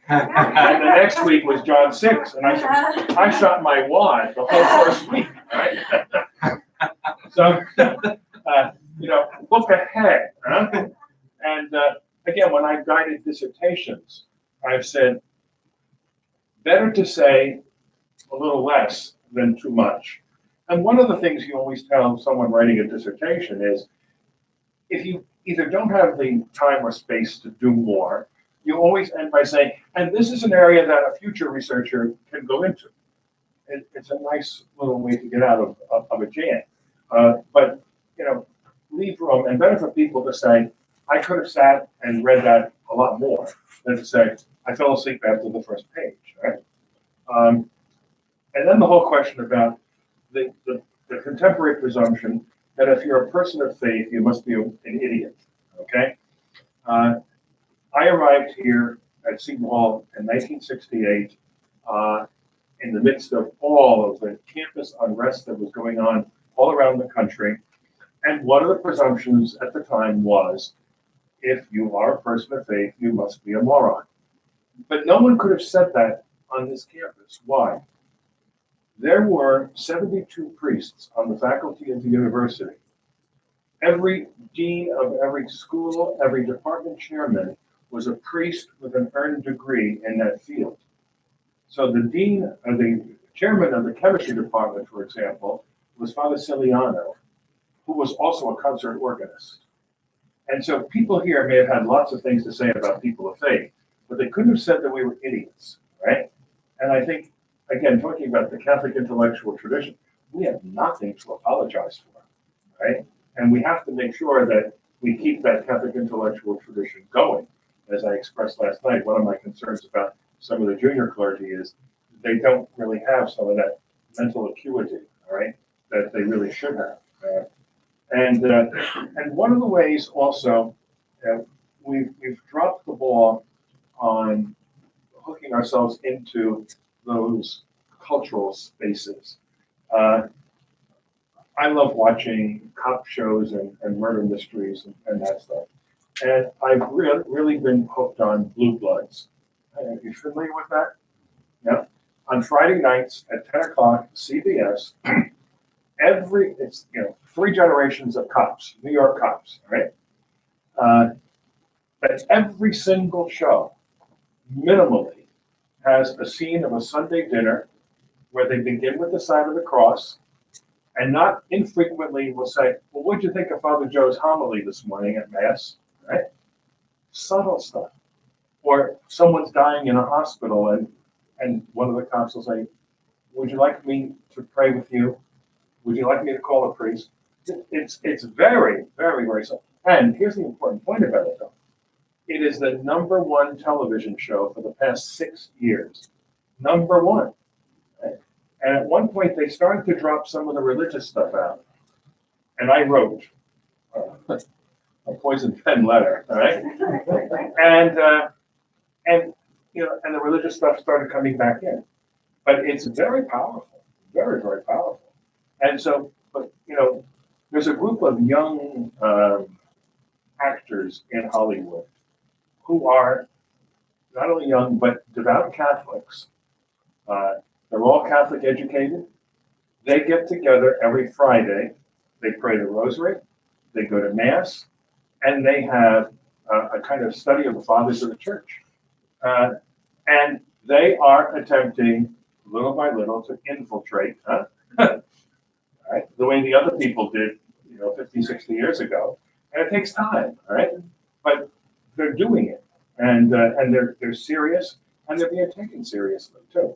And the next week was John 6. And I said, I shot my wad the whole first week, right? So, you know, look ahead. Huh? And again, when I've guided dissertations, I've said, better to say a little less than too much. And one of the things you always tell someone writing a dissertation is, if you either don't have the time or space to do more, you always end by saying, and this is an area that a future researcher can go into. It's a nice little way to get out of a jam. But, you know, leave room, and better for people to say, I could have sat and read that a lot more than to say, I fell asleep after the first page, right? And then the whole question about the contemporary presumption that if you're a person of faith, you must be an idiot, okay? I arrived here at Seton Hall in 1968 in the midst of all of the campus unrest that was going on all around the country. And one of the presumptions at the time was if you are a person of faith, you must be a moron. But no one could have said that on this campus. Why? There were 72 priests on the faculty of the university. Every dean of every school, every department chairman was a priest with an earned degree in that field. So the chairman of the chemistry department, for example, was Father Ciliano, who was also a concert organist. And so people here may have had lots of things to say about people of faith, but they couldn't have said that we were idiots, right? And I think, again, talking about the Catholic intellectual tradition, we have nothing to apologize for, right? And we have to make sure that we keep that Catholic intellectual tradition going. As I expressed last night, one of my concerns about some of the junior clergy is they don't really have some of that mental acuity, all right, that they really should have. And one of the ways also we've dropped the ball on hooking ourselves into those cultural spaces. I love watching cop shows and murder mysteries and that stuff. And I've really been hooked on Blue Bloods. Are you familiar with that? Yeah. On Friday nights at 10 o'clock, CBS, it's 3 generations of cops, New York cops, right? But every single show, minimally, has a scene of a Sunday dinner where they begin with the sign of the cross, and not infrequently will say, well, what'd you think of Father Joe's homily this morning at Mass, right? Subtle stuff. Or someone's dying in a hospital, and one of the cops will say, would you like me to pray with you? Would you like me to call a priest? It's very, very, very simple. And here's the important point about it, though. It is the #1 television show for the past 6 years. #1. Right? And at one point, they started to drop some of the religious stuff out. And I wrote a poison pen letter, all right? And the religious stuff started coming back in. But it's very powerful, very, very powerful. And so, but there's a group of young actors in Hollywood who are not only young, but devout Catholics. They're all Catholic educated. They get together every Friday. They pray the rosary. They go to Mass. And they have a kind of study of the fathers of the church. And they are attempting, little by little, to infiltrate, right, the way the other people did, 50, 60 years ago. And it takes time, all right? But they're doing it. And they're serious, and they're being taken seriously, too.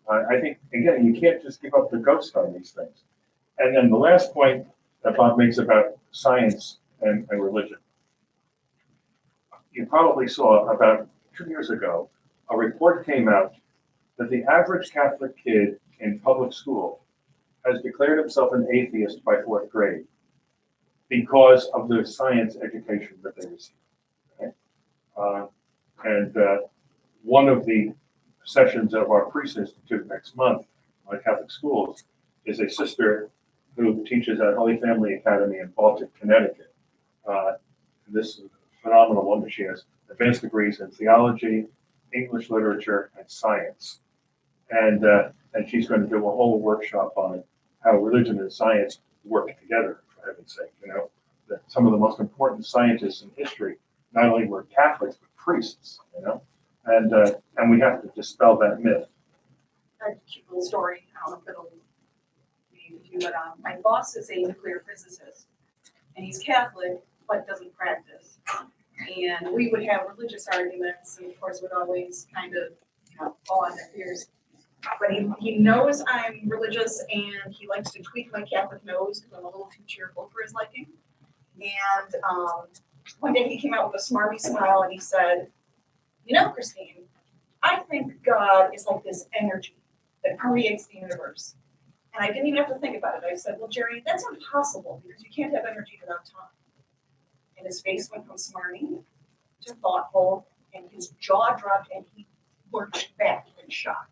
I think, again, you can't just give up the ghost on these things. And then the last point that Bob makes about science and religion. You probably saw about 2 years ago, a report came out that the average Catholic kid in public school has declared himself an atheist by 4th grade because of the science education that they receive. Okay? And one of the sessions of our Priest Institute next month on Catholic schools is a sister who teaches at Holy Family Academy in Baltic, Connecticut. This is a phenomenal woman. She has advanced degrees in theology, English literature, and science. And she's going to do a whole workshop on how religion and science work together, for heaven's sake. That some of the most important scientists in history not only were Catholics, but priests, and we have to dispel that myth. A cute little story. I don't know if it'll be with you, but my boss is a nuclear physicist, and he's Catholic, but doesn't practice. And we would have religious arguments, and of course, would always kind of fall on deaf ears. But he knows I'm religious, and he likes to tweak my Catholic nose because I'm a little too cheerful for his liking. And one day he came out with a smarmy smile, and he said, Christine, I think God is like this energy that permeates the universe. And I didn't even have to think about it. I said, well, Jerry, that's impossible because you can't have energy without time. And his face went from smarmy to thoughtful, and his jaw dropped, and he lurched back in shock.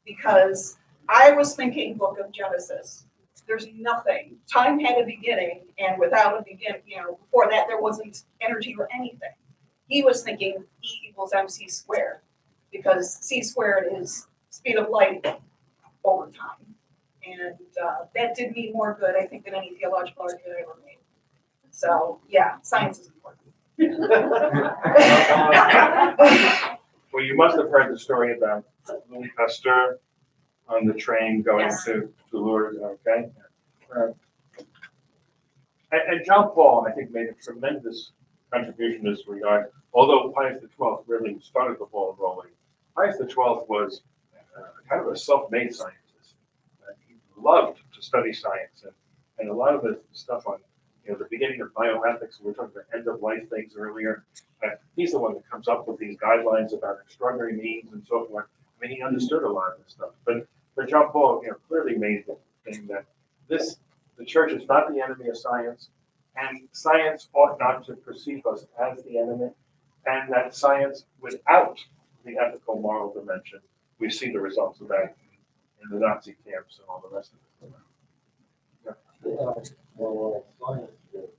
Because I was thinking Book of Genesis, there's nothing. Time had a beginning, and without a begin, before that there wasn't energy or anything. He was thinking E equals mc squared, because c squared is speed of light over time. And that did me more good, I think, than any theological argument I ever made. So, yeah, science is important. Well, you must have heard the story about Louis Pasteur on the train going Yes. to Lourdes, okay? And John Paul, I think, made a tremendous contribution in this regard, although Pius XII really started the ball rolling. Pius XII was kind of a self-made scientist. He loved to study science, and a lot of the stuff on the beginning of bioethics, we were talking about end-of-life things earlier. He's the one that comes up with these guidelines about extraordinary means and so forth. I mean, he understood a lot of this stuff. But John Paul, clearly made the thing that the church is not the enemy of science, and science ought not to perceive us as the enemy, and that science without the ethical moral dimension, we see the results of that in the Nazi camps and all the rest of it. Well, science is,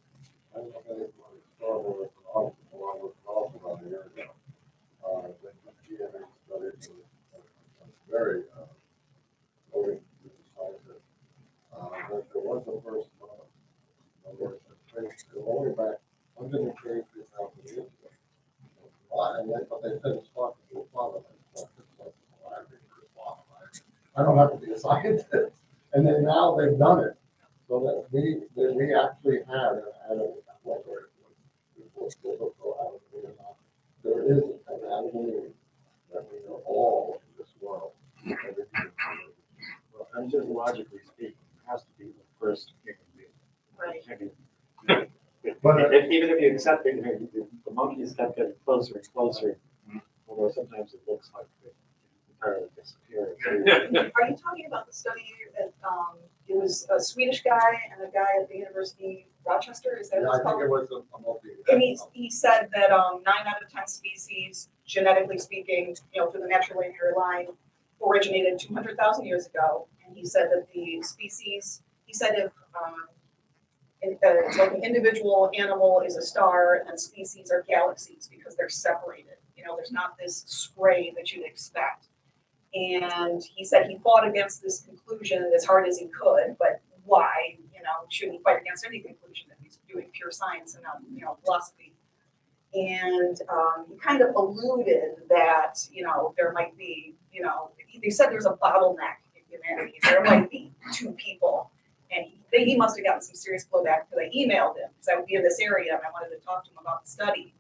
I don't know if anybody started with an article, I was also about a year ago. That the DNA studies was very, voting to the scientists. But there was a first, only back 133,000 years ago. Why? And but they said it's thought to be a father. I don't have to be a scientist. And then now they've done it. So that we actually had whether it was biblical anatomy or not, there is an anatomy that we are all in this world. Well, and just logically speaking, it has to be the first human being. Right. I mean, But even if you accept it, the monkeys kept getting closer and closer, although sometimes it looks like they entirely disappear. Are you talking about the study that, it was a Swedish guy and a guy at the University of Rochester, is that yeah, what I it's think it called? was a multi. And he said that 9 out of 10 species, genetically speaking, through the natural linear line, originated 200,000 years ago. And he said that the species, he said if it's like an individual animal is a star and species are galaxies because they're separated. There's not this spray that you'd expect. And he said he fought against this conclusion as hard as he could, but why? Shouldn't he fight against any conclusion if he's doing pure science and not, philosophy? And he kind of alluded that, there might be, they said there's a bottleneck in humanity. There might be two people. And he must have gotten some serious blowback because I emailed him because I would be in this area and I wanted to talk to him about the study.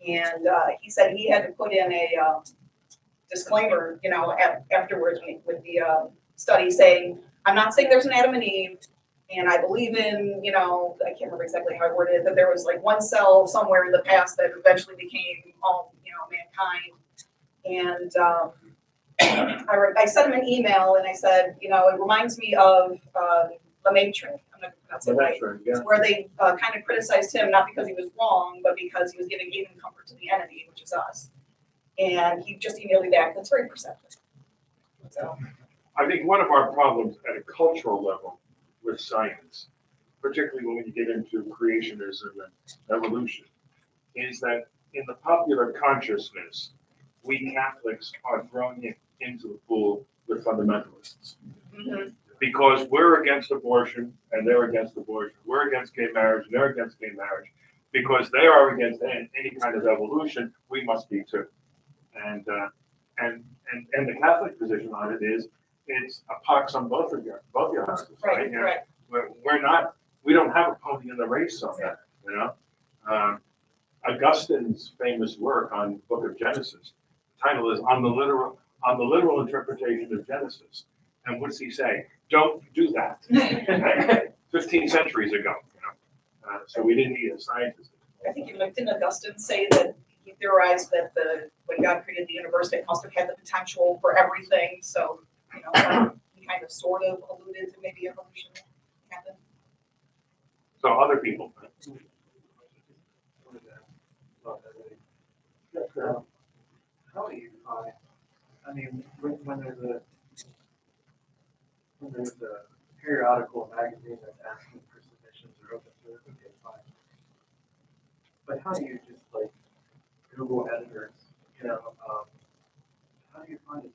And he said he had to put in a disclaimer, afterwards with the study saying, I'm not saying there's an Adam and Eve, and I believe in, I can't remember exactly how I worded it, that there was like one cell somewhere in the past that eventually became all, mankind. And I sent him an email and I said, it reminds me of the Matrix. I'm not going to pronounce it right. Yeah. Where they kind of criticized him, not because he was wrong, but because he was giving aid and comfort to the enemy, which is us. And he just emailed me back. That's very perceptive. So. I think one of our problems at a cultural level with science, particularly when you get into creationism and evolution, is that in the popular consciousness, we Catholics are thrown into the pool with fundamentalists. Mm-hmm. Because we're against abortion and they're against abortion. We're against gay marriage and they're against gay marriage. Because they are against any kind of evolution, we must be too. And the Catholic position on it is it's a pox on both your houses, right? Right. We don't have a pony in the race on that, Augustine's famous work on the Book of Genesis, the title is on the literal interpretation of Genesis. And what's he say? Don't do that. 15 centuries ago, so we didn't need a scientist. I think didn't Augustine say that he theorized that when God created the universe, it must have had the potential for everything. So, he kind of sort of alluded to maybe evolution happened. So other people. How do you find, when there's a periodical magazine that's asking for submissions or open to it, okay, fine. But how do you just like Google editors, how do you find it?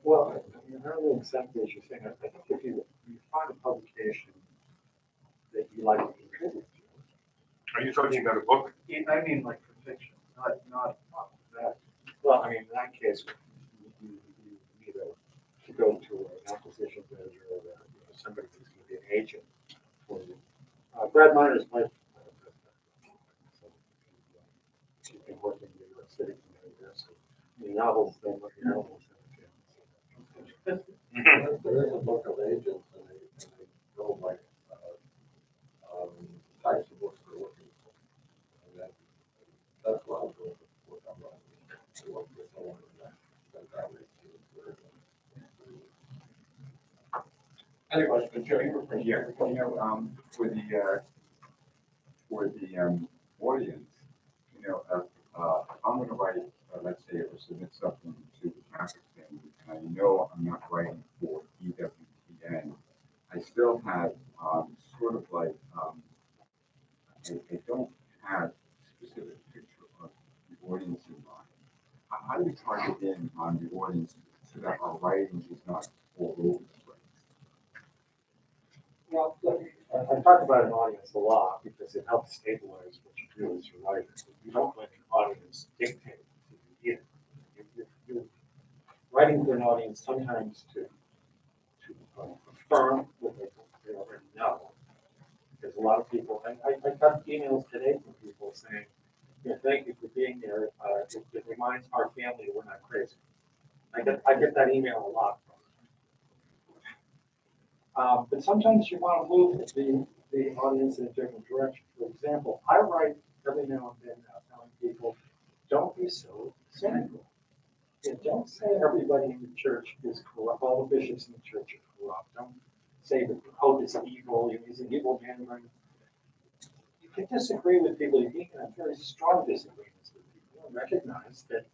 Well, I mean, I don't know exactly what you're saying. I think if you find a publication that you like to contribute to. Are you talking about a book? I mean, like for fiction, not that. Well, I mean, in that case, you need to go to an acquisition manager or somebody who's going to be an agent for you. Brad Miner's wife, she's been working in New York City for many years. So the novels, they look at novels. There is a book of agents, and they go like, types of books they're looking for. And that's what I'm doing with I'm writing. To work with someone that makes it Other question, Joe, you were here, for the audience, I'm gonna write, let's say, or submit something to the traffic family, and I know I'm not writing for EWTN, I still have, sort of like, I don't have a specific picture of the audience in mind. How do we target in on the audience so that our writing is not all over the place? Well, look, I talk about an audience a lot because it helps stabilize what you do as your writer. You don't let an audience dictate to you either. You're writing for an audience sometimes to affirm what they already know. There's a lot of people, and I got emails today from people saying, thank you for being there. It reminds our family we're not crazy. I get that email a lot. But sometimes you want to move the audience in a different direction. For example, I write every now and then telling people, don't be so cynical. And don't say everybody in the church is corrupt, all the bishops in the church are corrupt. Don't say the Pope is evil, he's an evil man. You can disagree with people, you can have very strong disagreements with people and recognize that,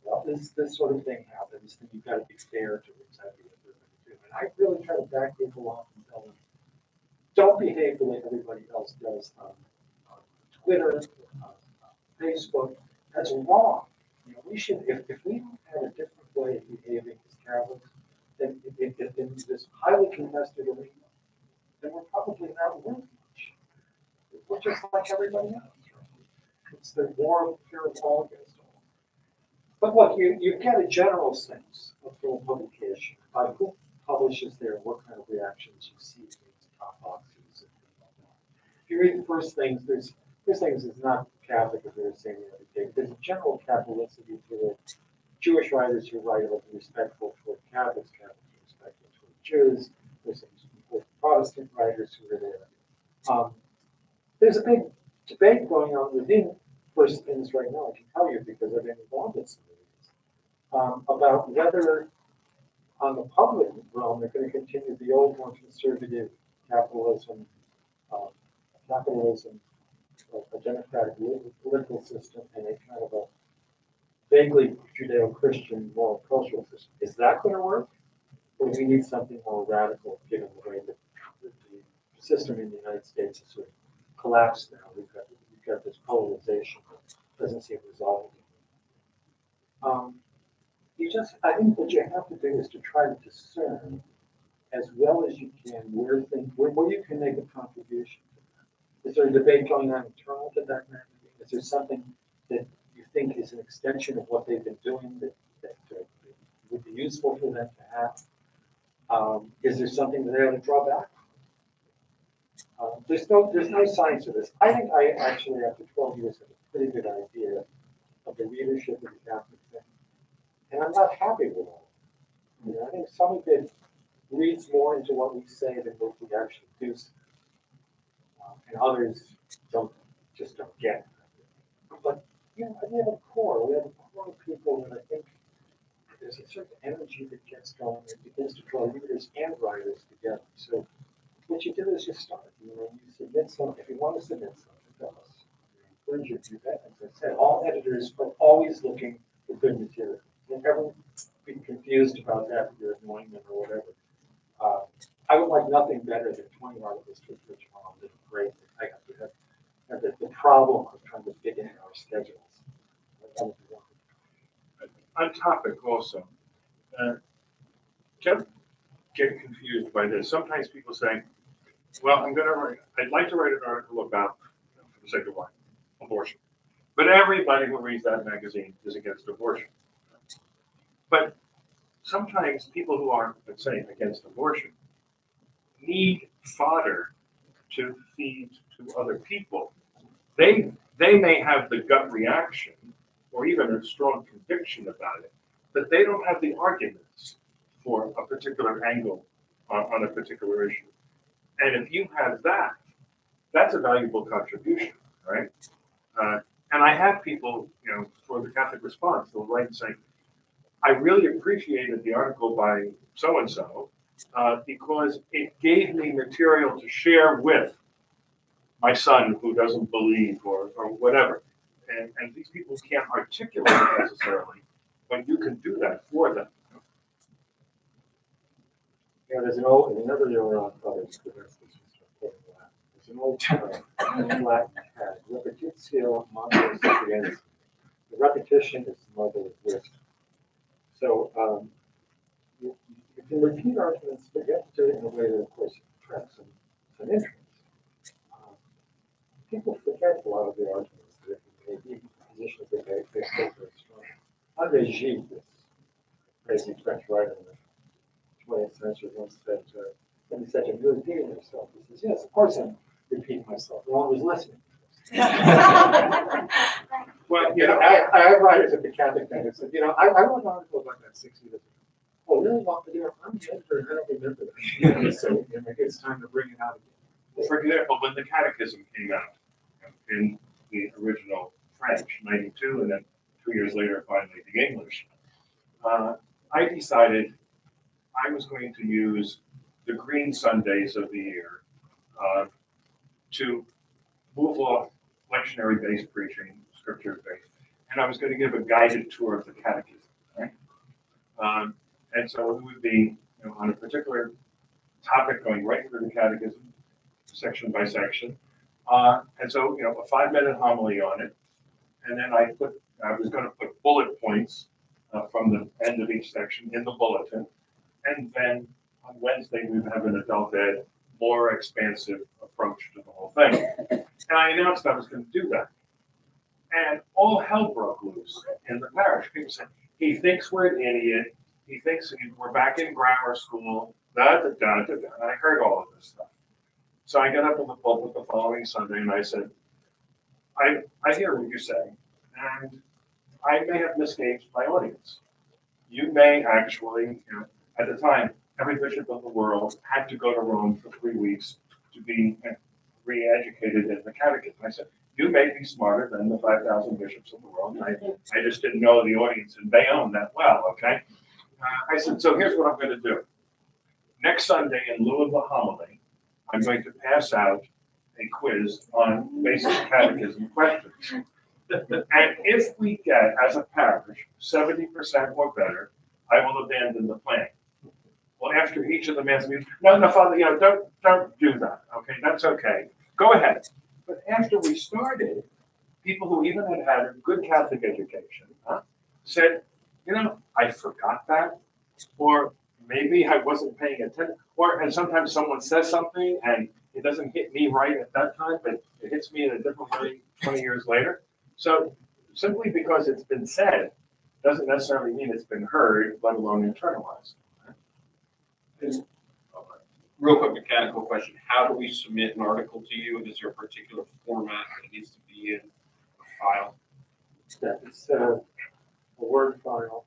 well, this sort of thing happens, and you've got to be fair to exactly what they're going to do. And I really try to back people up and tell them, don't behave the way everybody else does on Twitter, on Facebook. That's wrong. We should, if we had a different way of behaving as Catholics, then in this highly contested arena, then we're probably not worth much. We're just like everybody else. It's the war of fear of all against all. But look, you get a general sense of the publication by who publishes there, what kind of reactions you see to these top boxes and things like that. If you read the first things, there's things that's not Catholic as they're saying every day. There's a general Catholicity to it. Jewish writers who write are respectful toward Catholics, Catholics are respectful toward Jews. There's some Protestant writers who are there. There's a big debate going on within First Things right now, I can tell you, because I've been involved in some of these, about whether on the public realm they're going to continue the old, more conservative capitalism, a democratic political system, and a kind of a vaguely Judeo-Christian moral cultural system. Is that going to work? Or do we need something more radical, given the way that the system in the United States has sort of collapsed now? We've got this polarization that doesn't seem resolved. I think what you have to do is to try to discern as well as you can where you can make a contribution. Is there a debate going on internal to that magazine? Is there something that you think is an extension of what they've been doing that would be useful for them to have? Is there something that they ought to draw back? There's no science to this. I think I actually, after 12 years, have a pretty good idea of the readership of the Catholic thing. And I'm not happy with all of it. I think some of it reads more into what we say than what we actually do. And others just don't get it. But we have a core. We have a core of people that I think there's a certain energy that gets going and begins to draw readers and writers together. So what you do is you start. You submit something. If you want to submit something to us, we encourage you to do that. As I said, all editors are always looking for good material. be confused about that, you're annoying them or whatever. I would like nothing better than 20 articles to approach tomorrow. It's great. I have the problem of trying to fit in our schedules. That would be wonderful. On topic also, don't get confused by this. Sometimes people say, well, I'd like to write an article about, for the sake of what, abortion. But everybody who reads that magazine is against abortion. But sometimes people who are, let's say, against abortion need fodder to feed to other people. They may have the gut reaction or even a strong conviction about it, but they don't have the arguments for a particular angle on a particular issue. And if you have that, that's a valuable contribution, right? And I have people, for the Catholic Response, they'll write and say, I really appreciated the article by so-and-so because it gave me material to share with my son who doesn't believe or whatever. And these people can't articulate it necessarily, but you can do that for them. There's an old, and another neuron brothers, there's an old term in Latin, repetitio mater sapientia. The repetition is the mother of wisdom. So you can repeat arguments, but you have to do it in a way that, of course, attracts some interest. People forget a lot of the arguments that may be positions that they still very strong. André Gide, this crazy French writer in the 20th century, once said, when he said, "Are you repeating yourself?" He says, "Yes, of course I'm repeating myself. No one was listening." Well, I have writers at the Catholic thing who said, I wrote an article about that 6 years ago. Oh, really? Well, I'm the editor and I don't remember that. So maybe it's time to bring it out again. For example, when the Catechism came out in the original French, 92, and then 2 years later, finally, the English, I decided I was going to use the green Sundays of the year to move off lectionary-based preaching, scripture-based, and I was going to give a guided tour of the Catechism, right? And so it would be on a particular topic going right through the Catechism, section by section. And so, a 5-minute homily on it. And then I was going to put bullet points from the end of each section in the bulletin. And then on Wednesday, we would have an adult ed, more expansive approach to the whole thing. And I announced I was going to do that. And all hell broke loose in the parish. People said, he thinks we're an idiot. He thinks we're back in grammar school. And I heard all of this stuff. So I got up in the pulpit the following Sunday and I said, I hear what you're saying, and I may have misgauged my audience. You may actually, at the time, every bishop of the world had to go to Rome for 3 weeks to be re-educated in the catechism. I said, you may be smarter than the 5,000 bishops of the world. And I just didn't know the audience in Bayonne that well, okay? I said, so here's what I'm going to do. Next Sunday, in lieu of the homily, I'm going to pass out a quiz on basic catechism questions. And if we get, as a parish, 70% or better, I will abandon the plan. Well, after each of the mass meetings, no, Father, don't do that. Okay, that's okay. Go ahead. But after we started, people who even had had a good Catholic education said, I forgot that, or maybe I wasn't paying attention, and sometimes someone says something and it doesn't hit me right at that time, but it hits me in a different way 20 years later. So simply because it's been said doesn't necessarily mean it's been heard, let alone internalized. Real quick mechanical question. How do we submit an article to you? Is there a particular format that it needs to be in a file? Yeah, it's a Word file,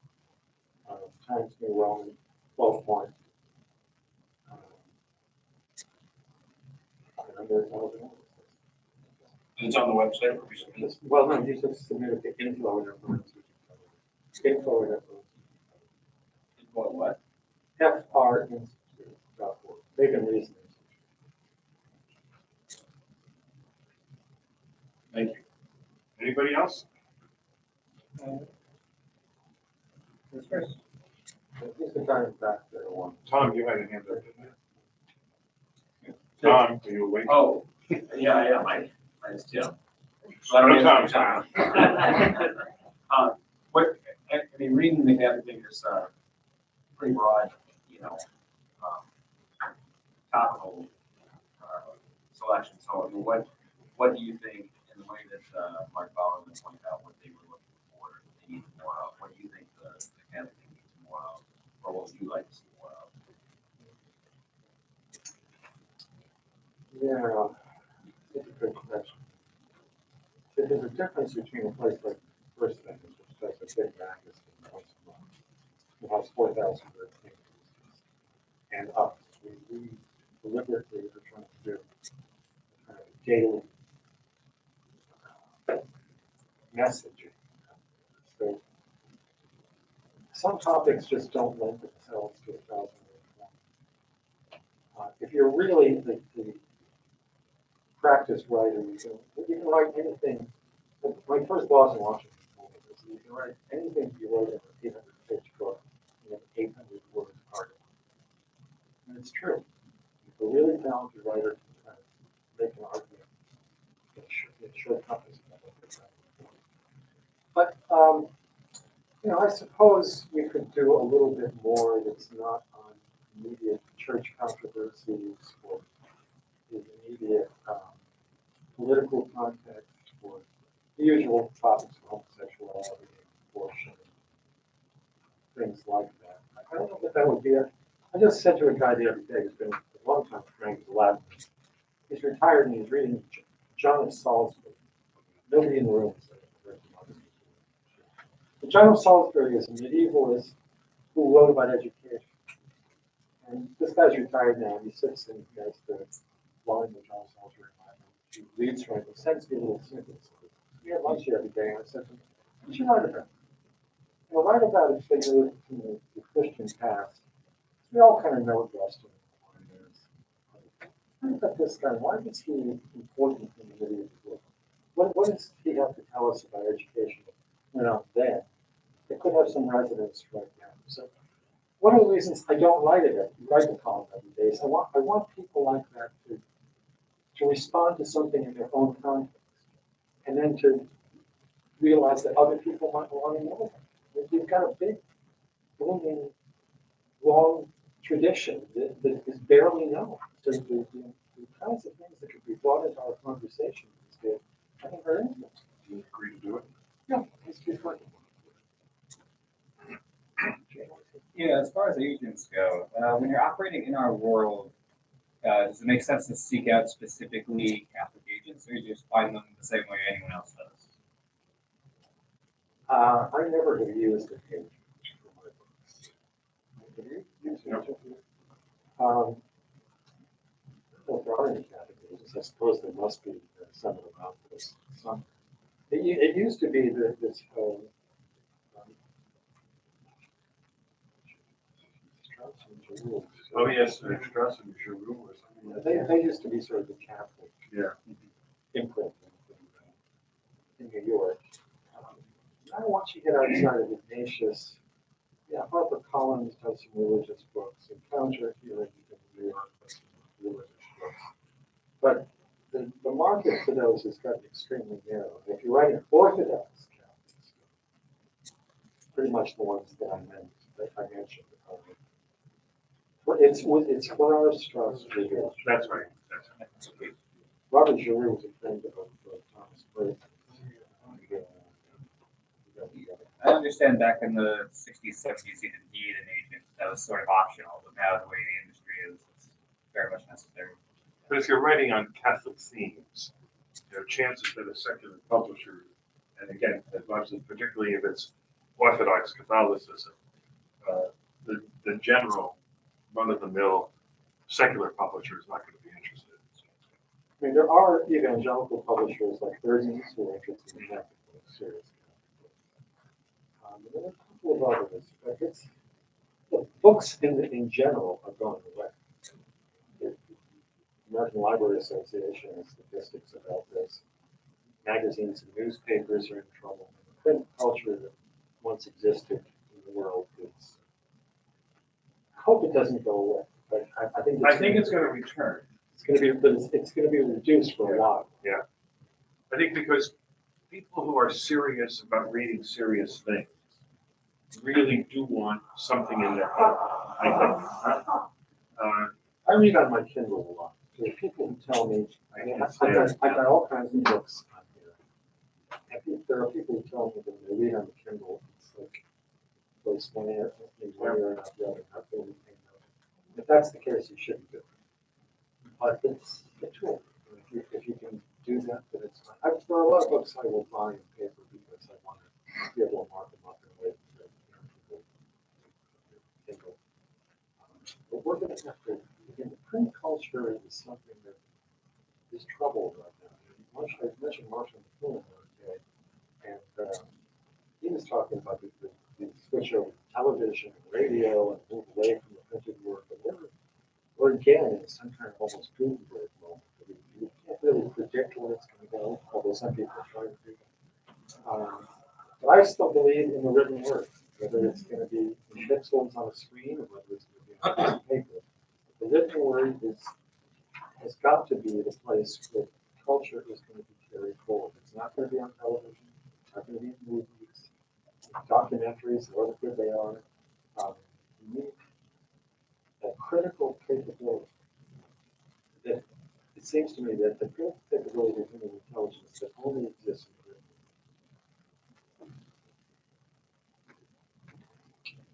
Times New Roman, 12 point. It's on the website. Or we submit it? Well, no, you just submit it to info@influence. Info@influence. What? FRinstitute.org. They can reason it. Thank you. Anybody else? That's right. He's the guy in back there, one. Tom, you had a hand up, didn't you? Tom, are you awake? Oh, yeah, my name's Tim. So I don't No, answer Tom. What, I mean, reading the everything is, pretty broad, you know, topical, selection. So, I mean, what do you think in the way that, Mark Bauerman pointed out what they were looking for, they need more of? What do you think the Catholic thing needs more of? Or what would you like to see more of? Yeah, it's a good question. There's a difference between a place like First Thing, which does a big magazine once a month. It has 4,000 word pages. And us, we deliberately are trying to do kind of a daily messaging. So some topics just don't lend themselves to 1,000 word form. If you're really the practice writer, you can write anything. My first boss in Washington told me this: you can write anything you write in an 800-page book in an 800-word article. And it's true. If a really talented writer can kind of make an argument in short compass. But I suppose we could do a little bit more that's not on immediate church controversies or the immediate political context or the usual topics of homosexuality, abortion, things like that. I don't know if that would be it. I just said to a guy the other day who's been a long time friend of the lab. He's retired and he's reading John of Salisbury. Nobody in the room has heard of him. But John of Salisbury is a medievalist who wrote about education. And this guy's retired now. He sits and he has the volume of John of Salisbury. He reads from it. He sends me little snippets. We have lunch here every day, and I said to him, "What you write about?" Write about a figure from the Christian past. We all kind of know Augustine. Write about this guy. Why is he important in the medieval world? What does he have to tell us about education when I'm there? It could have some resonance right now. So one of the reasons I don't write the column every day is I want people like that to respond to something in their own context, and then to realize that other people might want to know that. You've got a big, blooming, long tradition that is barely known. So the kinds of things that could be brought into our conversation these days, I think are interesting. Do you agree to do it? Yeah, it's good for Yeah, as far as agents go, when you're operating in our world, does it make sense to seek out specifically Catholic agents, or you just find them the same way anyone else does? I never have used a page for my books. Have you used it? Well, if there are any Catholic agents, I suppose there must be some of them out there. Some. It used to be that this Oh, yes, Strauss and Giroux or something. they used to be sort of the Catholic imprint in New York. Now, once you get outside of Ignatius, Harper Collins does some religious books, Encounter here in New York does some religious books. But the market for those has gotten extremely narrow. If you're writing Orthodox Catholics, pretty much the ones that I mentioned. It's for our Strauss. That's right. Robert Giroux was a friend of Thomas Burke. I understand back in the 60s, 70s, you didn't need an agent. That was sort of optional, but now the way the industry is, it's very much necessary. But if you're writing on Catholic themes, chances that a secular publisher, and again, as much as particularly if it's Orthodox Catholicism, the general run-of-the-mill secular publisher is not going to be interested. I mean, there are evangelical publishers like Thurston's who are interested in that series. There are a couple of others, but the books in general are going away. The American Library Association has statistics about this. Magazines and newspapers are in trouble. The print culture that once existed in the world is doesn't go away, but I think. I think it's gonna return. It's gonna be, but it's gonna be reduced for a while. I think because people who are serious about reading serious things really do want something in their hand, I think. I read on my Kindle a lot. There are people who tell me, I've got all kinds of books on here. I think there are people who tell me that when they read on the Kindle, it's like, place one ear and not the other, not doing anything. If that's the case, you shouldn't do it. But it's a tool. If you can do that, then it's fine. For a lot of books, I will buy in paper because I want to be able to mark them up in a way that people Kindle. But we're going to have to, again, the print culture is something that is troubled right now. I mentioned Marshall McLuhan the other day, and he was talking about the switch over to television and radio and move away from the printed word, but we're again in some kind of almost Gutenberg moment. You can't really predict where it's going to go, although some people are trying to do that. But I still believe in the written word, whether it's going to be in pixels on a screen or whether it's going to be on a piece of paper. The written word has got to be the place where culture is going to be carried forward. It's not going to be on television, it's not going to be in movies, documentaries, however good they are. You need that critical capability. That it seems to me that the critical capability of human intelligence that only exists in written word.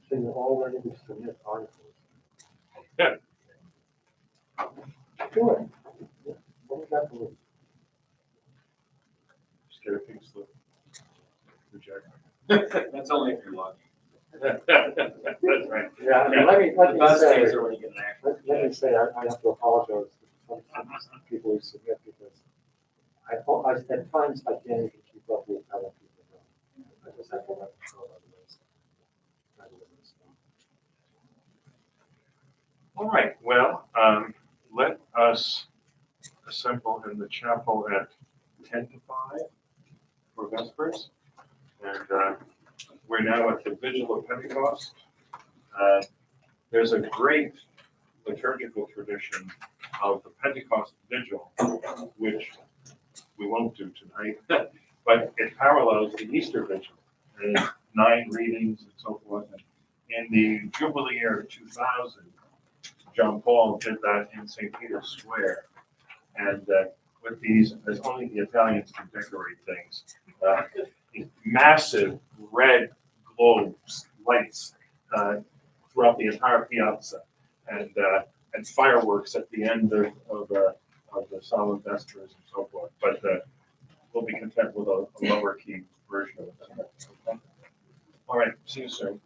So you're all ready to submit articles. Yeah. Do it. What we got to lose? Just get a pink slip. Reject. That's only if you're lucky. That's right. Yeah, and let me The best say, days are when you get an actual. let me say, I have to apologize to some people who submit because at times I can't even keep up with other people know. I just have to let them know otherwise. I don't understand. All right, well, let us assemble in the chapel at 10 to 5 for Vespers. And we're now at the Vigil of Pentecost. There's a great liturgical tradition of the Pentecost Vigil, which we won't do tonight, but it parallels the Easter Vigil. And 9 readings and so forth. And in the Jubilee year 2000, John Paul did that in St. Peter's Square. And with these, as only the Italians can decorate things, these massive red globes, lights throughout the entire piazza, and fireworks at the end of the solemn vespers and so forth. But we'll be content with a lower key version of it. Okay? All right, see you soon.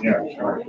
Yeah, sure.